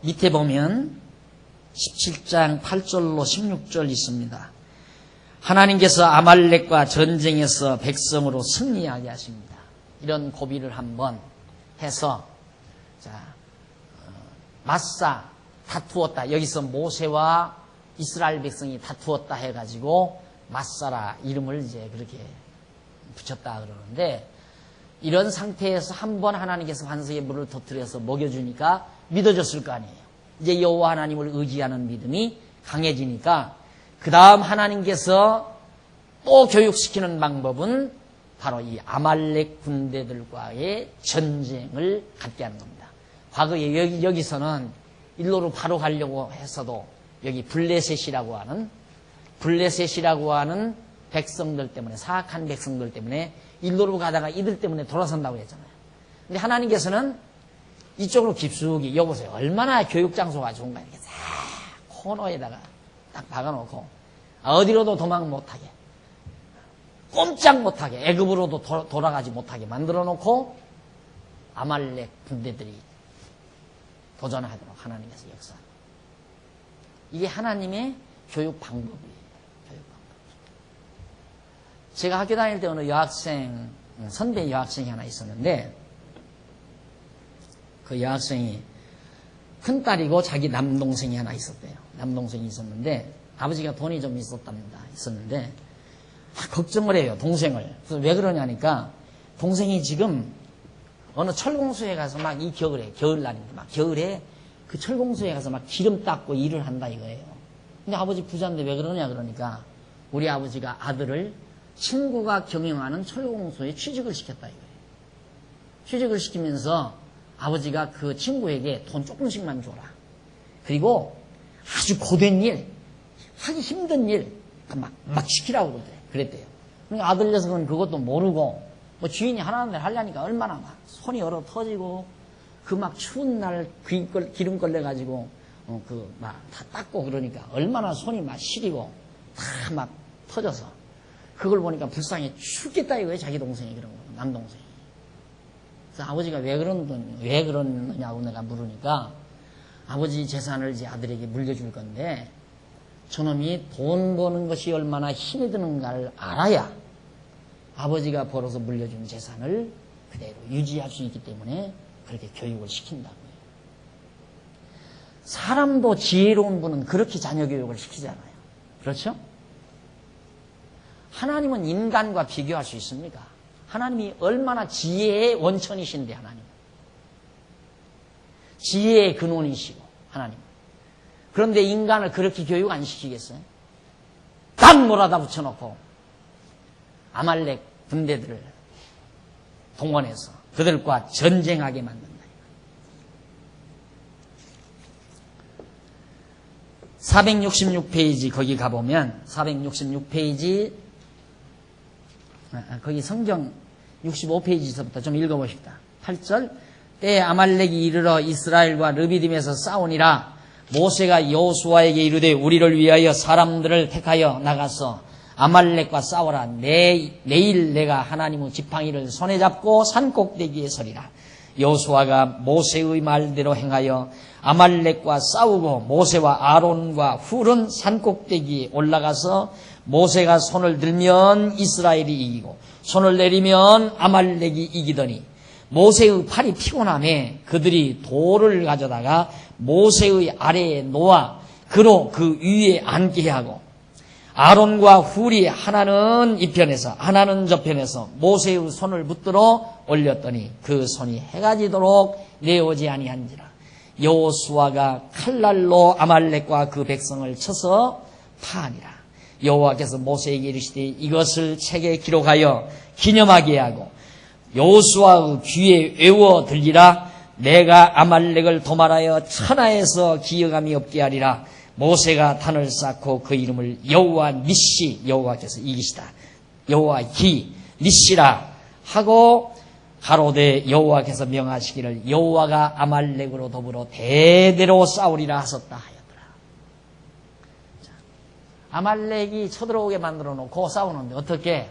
밑에 보면 17장 8절로 16절 있습니다. 하나님께서 아말렉과 전쟁에서 백성으로 승리하게 하십니다. 이런 고비를 한번 해서 맞사 다투었다. 여기서 모세와 이스라엘 백성이 다투었다 해가지고 맞사라 이름을 이제 그렇게 붙였다 그러는데, 이런 상태에서 한번 하나님께서 반석에 물을 터뜨려서 먹여주니까 믿어졌을 거 아니에요. 이제 여호와 하나님을 의지하는 믿음이 강해지니까 그 다음 하나님께서 또 교육시키는 방법은 바로 이 아말렉 군대들과의 전쟁을 갖게 하는 겁니다. 과거에 여기서는 일로로 바로 가려고 했어도 여기 블레셋이라고 하는 백성들 때문에, 사악한 백성들 때문에 일로로 가다가 이들 때문에 돌아선다고 했잖아요. 근데 하나님께서는 이쪽으로 깊숙이, 여보세요, 얼마나 교육장소가 좋은가, 이렇게 싹 코너에다가 딱 박아놓고 어디로도 도망 못하게, 꼼짝 못하게, 애굽으로도 돌아가지 못하게 만들어놓고 아말렉 군대들이 도전하도록 하나님께서 역사. 이게 하나님의 교육 방법이에요. 제가 학교 다닐 때 어느 선배 여학생이 하나 있었는데, 그 여학생이 큰딸이고 자기 남동생이 하나 있었대요. 남동생이 있었는데, 아버지가 돈이 좀 있었는데, 걱정을 해요, 동생을. 그래서 왜 그러냐니까, 동생이 지금 어느 철공소에 가서 막 이 겨울날인데, 막 겨울에 그 철공소에 가서 막 기름 닦고 일을 한다 이거예요. 근데 아버지 부자인데 왜 그러냐 그러니까, 우리 아버지가 아들을 친구가 경영하는 철공소에 취직을 시켰다 이거예요. 취직을 시키면서 아버지가 그 친구에게 돈 조금씩만 줘라. 그리고 아주 고된 일, 하기 힘든 일 막 시키라고 그랬대요. 그러니까 아들 녀석은 그것도 모르고 뭐 주인이 하라는 대로 하려니까 얼마나 막 손이 얼어 터지고, 그 막 추운 날 기름 걸려가지고 그 막 다 닦고 그러니까 얼마나 손이 막 시리고 다 막 터져서, 그걸 보니까 불쌍해 죽겠다 이거예요. 자기 동생이 그런 거, 남동생이. 그래서 아버지가 왜 그러느냐고 내가 물으니까, 아버지 재산을 이제 아들에게 물려줄 건데 저놈이 돈 버는 것이 얼마나 힘이 드는가를 알아야 아버지가 벌어서 물려준 재산을 그대로 유지할 수 있기 때문에 그렇게 교육을 시킨다고요. 사람도 지혜로운 분은 그렇게 자녀 교육을 시키잖아요. 그렇죠? 하나님은 인간과 비교할 수 있습니까? 하나님이 얼마나 지혜의 원천이신데, 하나님. 지혜의 근원이시고, 하나님. 그런데 인간을 그렇게 교육 안 시키겠어요? 딱 몰아다 붙여놓고 아말렉 군대들을 동원해서 그들과 전쟁하게 만든다. 466페이지 거기 가보면 466페이지 거기 성경 65페이지서부터 좀 읽어보십시다. 8절 때에 아말렉이 이르러 이스라엘과 르비딤에서 싸우니라. 모세가 여호수아에게 이르되 우리를 위하여 사람들을 택하여 나가서 아말렉과 싸워라. 내일 내가 하나님의 지팡이를 손에 잡고 산꼭대기에 서리라. 여호수아가 모세의 말대로 행하여 아말렉과 싸우고 모세와 아론과 훌은 산꼭대기에 올라가서 모세가 손을 들면 이스라엘이 이기고 손을 내리면 아말렉이 이기더니 모세의 팔이 피곤함에 그들이 돌을 가져다가 모세의 아래에 놓아 그로 그 위에 앉게 하고 아론과 훌이 하나는 이편에서 하나는 저편에서 모세의 손을 붙들어 올렸더니 그 손이 해가 지도록 내오지 아니한지라. 여호수아가 칼날로 아말렉과 그 백성을 쳐서 파하니라. 여호와께서 모세에게 이르시되 이것을 책에 기록하여 기념하게 하고 여호수아의 귀에 외워 들리라. 내가 아말렉을 도말하여 천하에서 기여감이 없게 하리라. 모세가 단을 쌓고 그 이름을 여호와 니시, 여호와께서 이기시다, 여호와 기 니시라 하고 가로되 여호와께서 명하시기를 여호와가 아말렉으로 더불어 대대로 싸우리라 하셨다 하였더라. 자, 아말렉이 쳐들어오게 만들어 놓고 싸우는데 어떻게?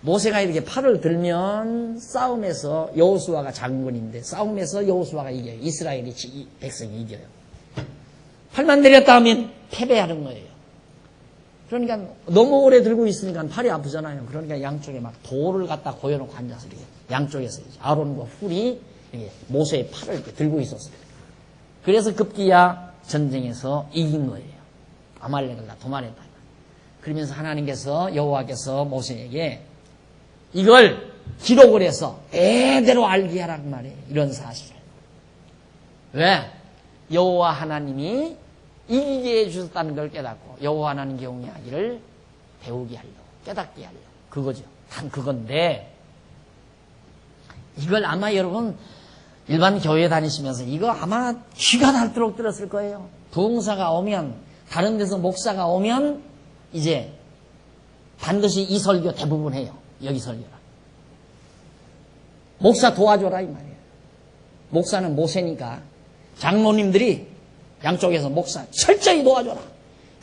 모세가 이렇게 팔을 들면 싸움에서 여호수아가 장군인데 싸움에서 여호수아가 이겨요. 이스라엘이 백성이 이겨요. 팔만 내렸다 하면 패배하는 거예요. 그러니까 너무 오래 들고 있으니까 팔이 아프잖아요. 그러니까 양쪽에 막 돌을 갖다 고여놓고 앉아서 이렇게 양쪽에서 아론과 훌이 모세의 팔을 이렇게 들고 있었어요. 그래서 급기야 전쟁에서 이긴 거예요. 아말렉을 다 도말했다. 그러면서 하나님께서 여호와께서 모세에게 이걸 기록을 해서 애대로 알게 하라고 말해요. 이런 사실을. 왜? 여호와 하나님이 이기게 해주셨다는 걸 깨닫고 여호와 하나님 경외하기를 배우게 하려고 깨닫게 하려고 그거죠. 단 그건데 이걸 아마 여러분 일반 교회 다니시면서 이거 아마 귀가 닳도록 들었을 거예요. 부흥사가 오면 다른 데서 목사가 오면 이제 반드시 이 설교 대부분 해요. 여기 설교라. 목사 도와줘라 이 말이에요. 목사는 모세니까 장로님들이 양쪽에서 목사 철저히 도와줘라.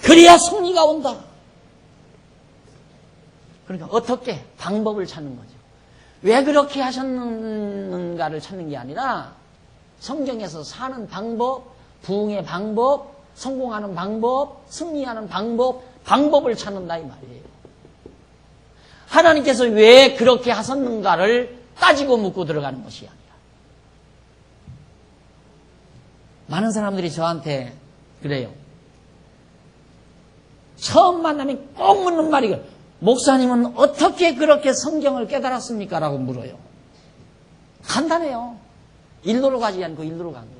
그래야 승리가 온다. 그러니까 어떻게 방법을 찾는 거죠. 왜 그렇게 하셨는가를 찾는 게 아니라 성경에서 사는 방법, 부흥의 방법, 성공하는 방법, 승리하는 방법을 찾는다 이 말이에요. 하나님께서 왜 그렇게 하셨는가를 따지고 묻고 들어가는 것이 아니라. 많은 사람들이 저한테 그래요. 처음 만나면 꼭 묻는 말이에요. 목사님은 어떻게 그렇게 성경을 깨달았습니까? 라고 물어요. 간단해요. 일로로 가지 않고 일로로 간 거예요.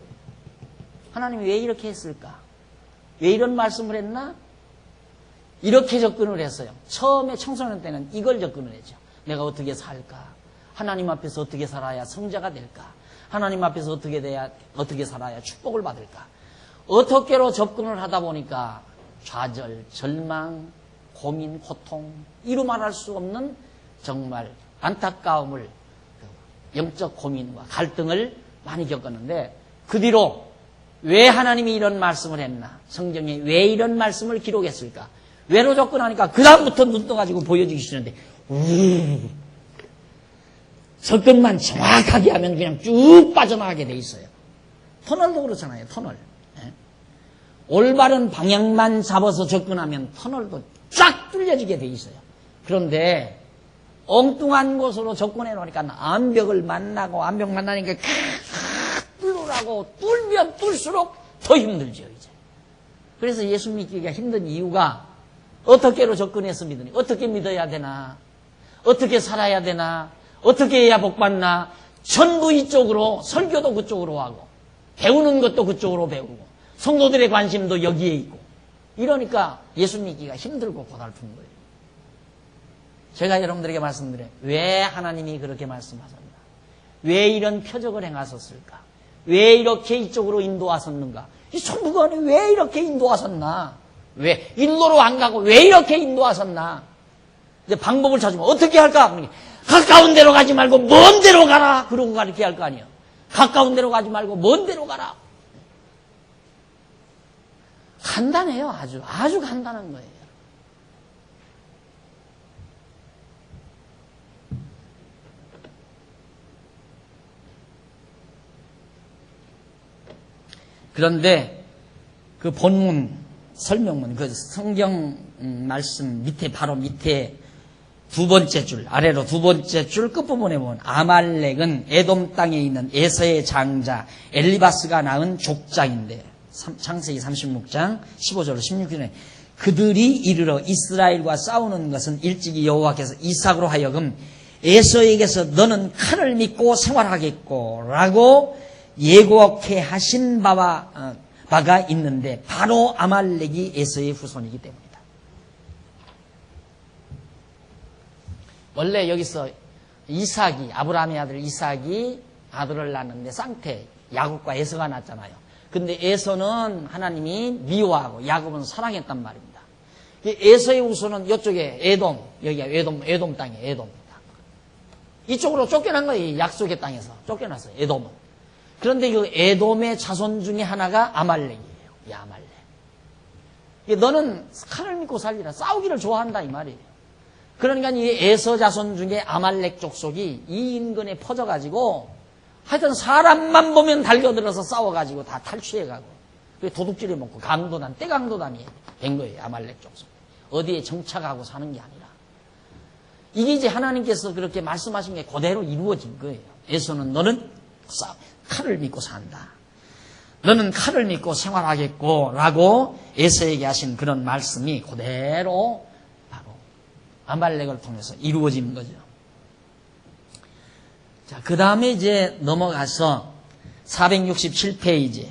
하나님이 왜 이렇게 했을까? 왜 이런 말씀을 했나? 이렇게 접근을 했어요. 처음에 청소년 때는 이걸 접근을 했죠. 내가 어떻게 살까? 하나님 앞에서 어떻게 살아야 성자가 될까? 하나님 앞에서 어떻게 살아야 축복을 받을까? 어떻게로 접근을 하다 보니까 좌절, 절망, 고민, 고통, 이루 말할 수 없는 정말 안타까움을, 영적 고민과 갈등을 많이 겪었는데 그 뒤로 왜 하나님이 이런 말씀을 했나? 성경에 왜 이런 말씀을 기록했을까? 왜로 접근하니까 그 다음부터 눈 떠가지고 보여주기 싫은데 접근만 정확하게 하면 그냥 쭉 빠져나가게 돼 있어요. 터널도 그렇잖아요. 터널. 올바른 방향만 잡아서 접근하면 터널도 쫙 뚫려지게 돼 있어요. 그런데 엉뚱한 곳으로 접근해 놓으니까 암벽을 만나고 암벽 만나니까 뚫으라고 뚫면 뚫을수록 더 힘들죠. 이제. 그래서 예수 믿기가 힘든 이유가 어떻게로 접근해서 믿으니 어떻게 믿어야 되나? 어떻게 살아야 되나? 어떻게 해야 복받나? 전부 이쪽으로 설교도 그쪽으로 하고 배우는 것도 그쪽으로 배우고 성도들의 관심도 여기에 있고 이러니까 예수 믿기가 힘들고 고달픈 거예요. 제가 여러분들에게 말씀드려요. 왜 하나님이 그렇게 말씀하셨나? 왜 이런 표적을 행하셨을까? 왜 이렇게 이쪽으로 인도하셨는가? 이 천부관이 왜 이렇게 인도하셨나? 왜 일로로 안 가고 왜 이렇게 인도하셨나? 이제 방법을 찾으면 어떻게 할까? 가까운 데로 가지 말고 먼 데로 가라. 그러고 가르쳐야 할 거 아니에요. 가까운 데로 가지 말고 먼 데로 가라. 간단해요. 아주 간단한 거예요. 그런데 그 본문 설명문 그 성경 말씀 밑에 바로 밑에 두 번째 줄 아래로 두 번째 줄 끝부분에 보면 아말렉은 에돔 땅에 있는 에서의 장자 엘리바스가 낳은 족장인데 창세기 36장 15절로 16절에 그들이 이르러 이스라엘과 싸우는 것은 일찍이 여호와께서 이삭으로 하여금 에서에게서 너는 칼을 믿고 생활하겠고 라고 예고케 하신 바가 있는데 바로 아말렉이 에서의 후손이기 때문이다. 원래 여기서 이삭이 아브라함의 아들 이삭이 아들을 낳았는데 쌍태 야곱과 에서가 낳았잖아요. 근데 에서는 하나님이 미워하고 야곱은 사랑했단 말입니다. 에서의 후손은 이쪽에 에돔, 여기가 에돔 땅이에요. 에돔 땅. 이쪽으로 쫓겨난 거예요. 약속의 땅에서 쫓겨났어요. 에돔은. 그런데 그 에돔의 자손 중에 하나가 아말렉이에요. 이 아말렉. 너는 칼을 믿고 살리라. 싸우기를 좋아한다 이 말이에요. 그러니까 이 에서 자손 중에 아말렉 족속이 이 인근에 퍼져가지고 하여튼 사람만 보면 달려들어서 싸워가지고 다 탈취해가고 도둑질해 먹고 강도단 떼강도단이 된 거예요. 아말렉 족속. 어디에 정착하고 사는 게 아니라 이게 이제 하나님께서 그렇게 말씀하신 게 그대로 이루어진 거예요. 에서는 너는 칼을 믿고 산다. 너는 칼을 믿고 생활하겠고 라고 에서에게 하신 그런 말씀이 그대로 바로 아말렉을 통해서 이루어진 거죠. 자, 그 다음에 이제 넘어가서 467페이지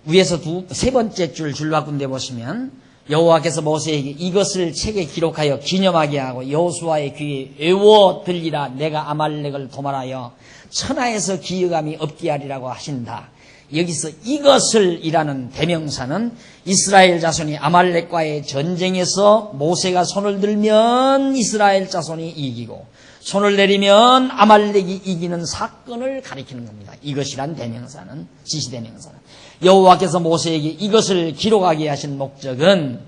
위에서 세 번째 줄 바꾼데 보시면 여호와께서 모세에게 이것을 책에 기록하여 기념하게 하고 여호수아의 귀에 외워 들리라. 내가 아말렉을 도말하여 천하에서 기여감이 없게 하리라고 하신다. 여기서 이것을 이라는 대명사는 이스라엘 자손이 아말렉과의 전쟁에서 모세가 손을 들면 이스라엘 자손이 이기고 손을 내리면 아말렉이 이기는 사건을 가리키는 겁니다. 이것이란 대명사는, 지시대명사는. 여호와께서 모세에게 이것을 기록하게 하신 목적은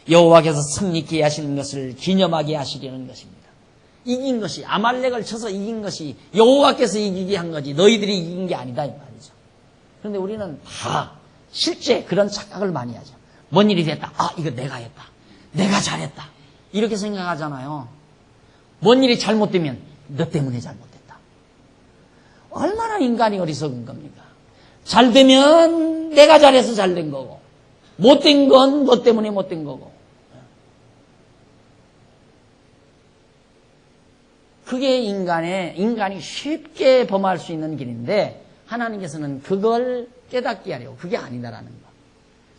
여호와께서 승리케 하시는 것을 기념하게 하시려는 것입니다. 이긴 것이, 아말렉을 쳐서 이긴 것이 여호와께서 이기게 한 거지 너희들이 이긴 게 아니다 이 말이죠. 그런데 우리는 다 실제 그런 착각을 많이 하죠. 뭔 일이 됐다. 아, 이거 내가 했다. 내가 잘했다. 이렇게 생각하잖아요. 뭔 일이 잘못되면 너 때문에 잘못됐다. 얼마나 인간이 어리석은 겁니까? 잘 되면 내가 잘해서 잘 된 거고 못된 건 너 때문에 못된 거고. 그게 인간이 쉽게 범할 수 있는 길인데 하나님께서는 그걸 깨닫게 하려고 그게 아니다라는 거.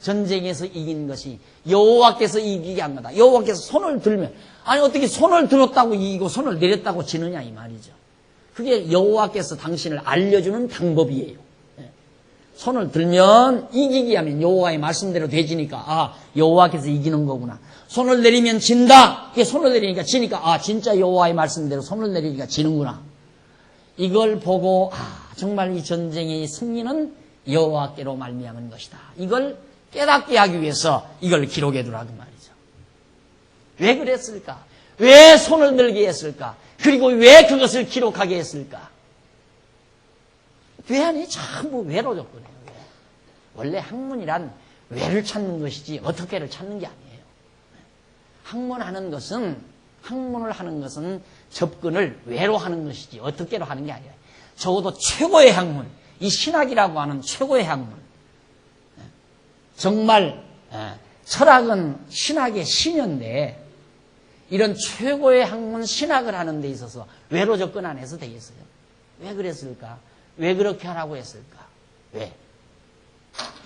전쟁에서 이긴 것이 여호와께서 이기게 한 거다. 여호와께서 손을 들면 아니 어떻게 손을 들었다고 이기고 손을 내렸다고 지느냐 이 말이죠. 그게 여호와께서 당신을 알려주는 방법이에요. 손을 들면 이기게 하면 여호와의 말씀대로 되지니까 아 여호와께서 이기는 거구나. 손을 내리면 진다. 그게 손을 내리니까 지니까 아 진짜 여호와의 말씀대로 손을 내리니까 지는구나. 이걸 보고 아 정말 이 전쟁의 승리는 여호와께로 말미암은 것이다. 이걸 깨닫게 하기 위해서 이걸 기록해 두라고 말이죠. 왜 그랬을까? 왜 손을 들게 했을까? 그리고 왜 그것을 기록하게 했을까? 왜안이 전부 왜로 접근해요. 왜? 원래 학문이란 왜를 찾는 것이지 어떻게를 찾는 게 아니에요. 학문을 하는 것은 접근을 왜로 하는 것이지 어떻게로 하는 게 아니에요. 적어도 최고의 학문, 이 신학이라고 하는 최고의 학문. 정말 철학은 신학의 신인데 이런 최고의 학문 신학을 하는 데 있어서 왜로 접근 안 해서 되겠어요? 왜 그랬을까? 왜 그렇게 하라고 했을까? 왜?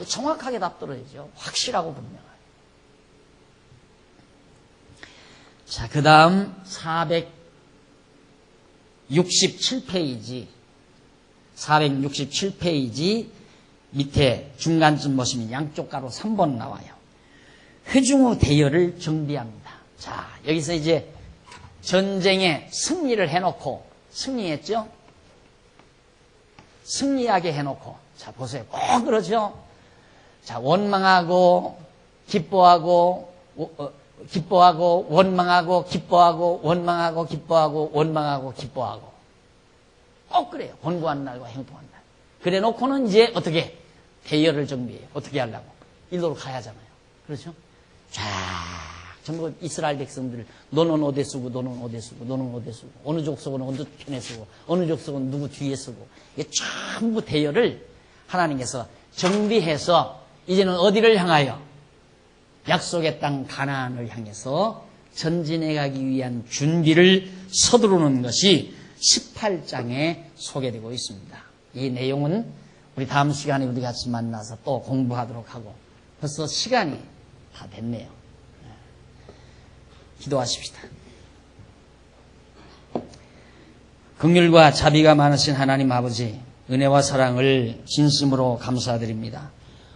정확하게 답 들어야죠. 확실하고 분명하게. 자, 그 다음 467페이지 밑에 중간쯤 보시면 양쪽 가로 3번 나와요. 회중의 대열을 정비합니다. 자, 여기서 이제 전쟁에 승리를 해놓고 승리했죠? 승리하게 해놓고 자 보세요. 꼭 그러죠? 자 원망하고 기뻐하고 원망하고 기뻐하고 원망하고 기뻐하고 원망하고 기뻐하고 꼭 그래요. 권고한 날과 행동한 날. 그래 놓고는 이제 어떻게 대열을 정비해요. 어떻게 하려고? 일로로 가야 하잖아요. 그렇죠? 쫙 전부 이스라엘 백성들 너는 어디 쓰고 너는 어디 쓰고 너는 어디 쓰고 어느 족속은 어느 편에 쓰고 어느 족속은 누구 뒤에 쓰고 이게 전부 대열을 하나님께서 정비해서 이제는 어디를 향하여 약속의 땅 가나안을 향해서 전진해 가기 위한 준비를 서두르는 것이 18장에 소개되고 있습니다. 이 내용은 우리 다음 시간에 우리 같이 만나서 또 공부하도록 하고 벌써 시간이 다 됐네요. 기도하십시다. 긍휼과 자비가 많으신 하나님 아버지, 은혜와 사랑을 진심으로 감사드립니다.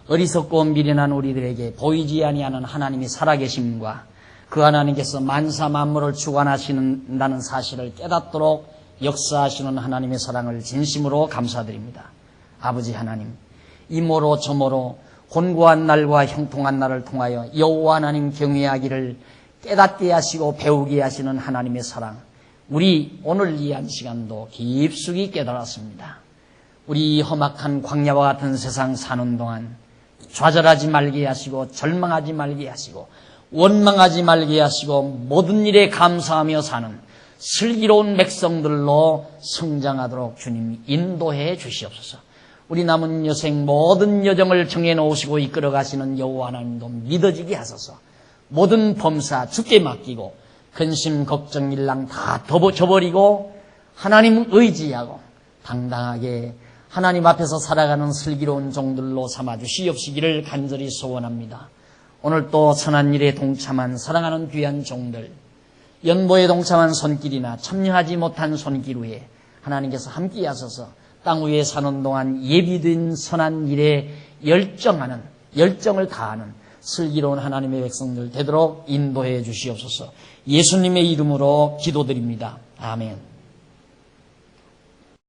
어리석고 미련한 우리들에게 보이지 아니하는 하나님이 살아계심과 그 하나님께서 만사 만물을 주관하시는다는 사실을 깨닫도록 역사하시는 하나님의 사랑을 진심으로 감사드립니다. 아버지 하나님, 이모로 저모로 곤고한 날과 형통한 날을 통하여 여호와 하나님 경외하기를 깨닫게 하시고 배우게 하시는 하나님의 사랑, 우리 오늘 이 한 시간도 깊숙이 깨달았습니다. 우리 험악한 광야와 같은 세상 사는 동안 좌절하지 말게 하시고 절망하지 말게 하시고 원망하지 말게 하시고 모든 일에 감사하며 사는 슬기로운 백성들로 성장하도록 주님 인도해 주시옵소서. 우리 남은 여생 모든 여정을 정해놓으시고 이끌어가시는 여호와 하나님도 믿어지게 하소서. 모든 범사 주께 맡기고 근심 걱정 일랑 다 덮어버리고 하나님 의지하고 당당하게 하나님 앞에서 살아가는 슬기로운 종들로 삼아주시옵시기를 간절히 소원합니다. 오늘 또 선한 일에 동참한 사랑하는 귀한 종들, 연보에 동참한 손길이나 참여하지 못한 손길 위에 하나님께서 함께 하셔서 땅 위에 사는 동안 예비된 선한 일에 열정을 다하는 슬기로운 하나님의 백성들 되도록 인도해 주시옵소서. 예수님의 이름으로 기도드립니다. 아멘.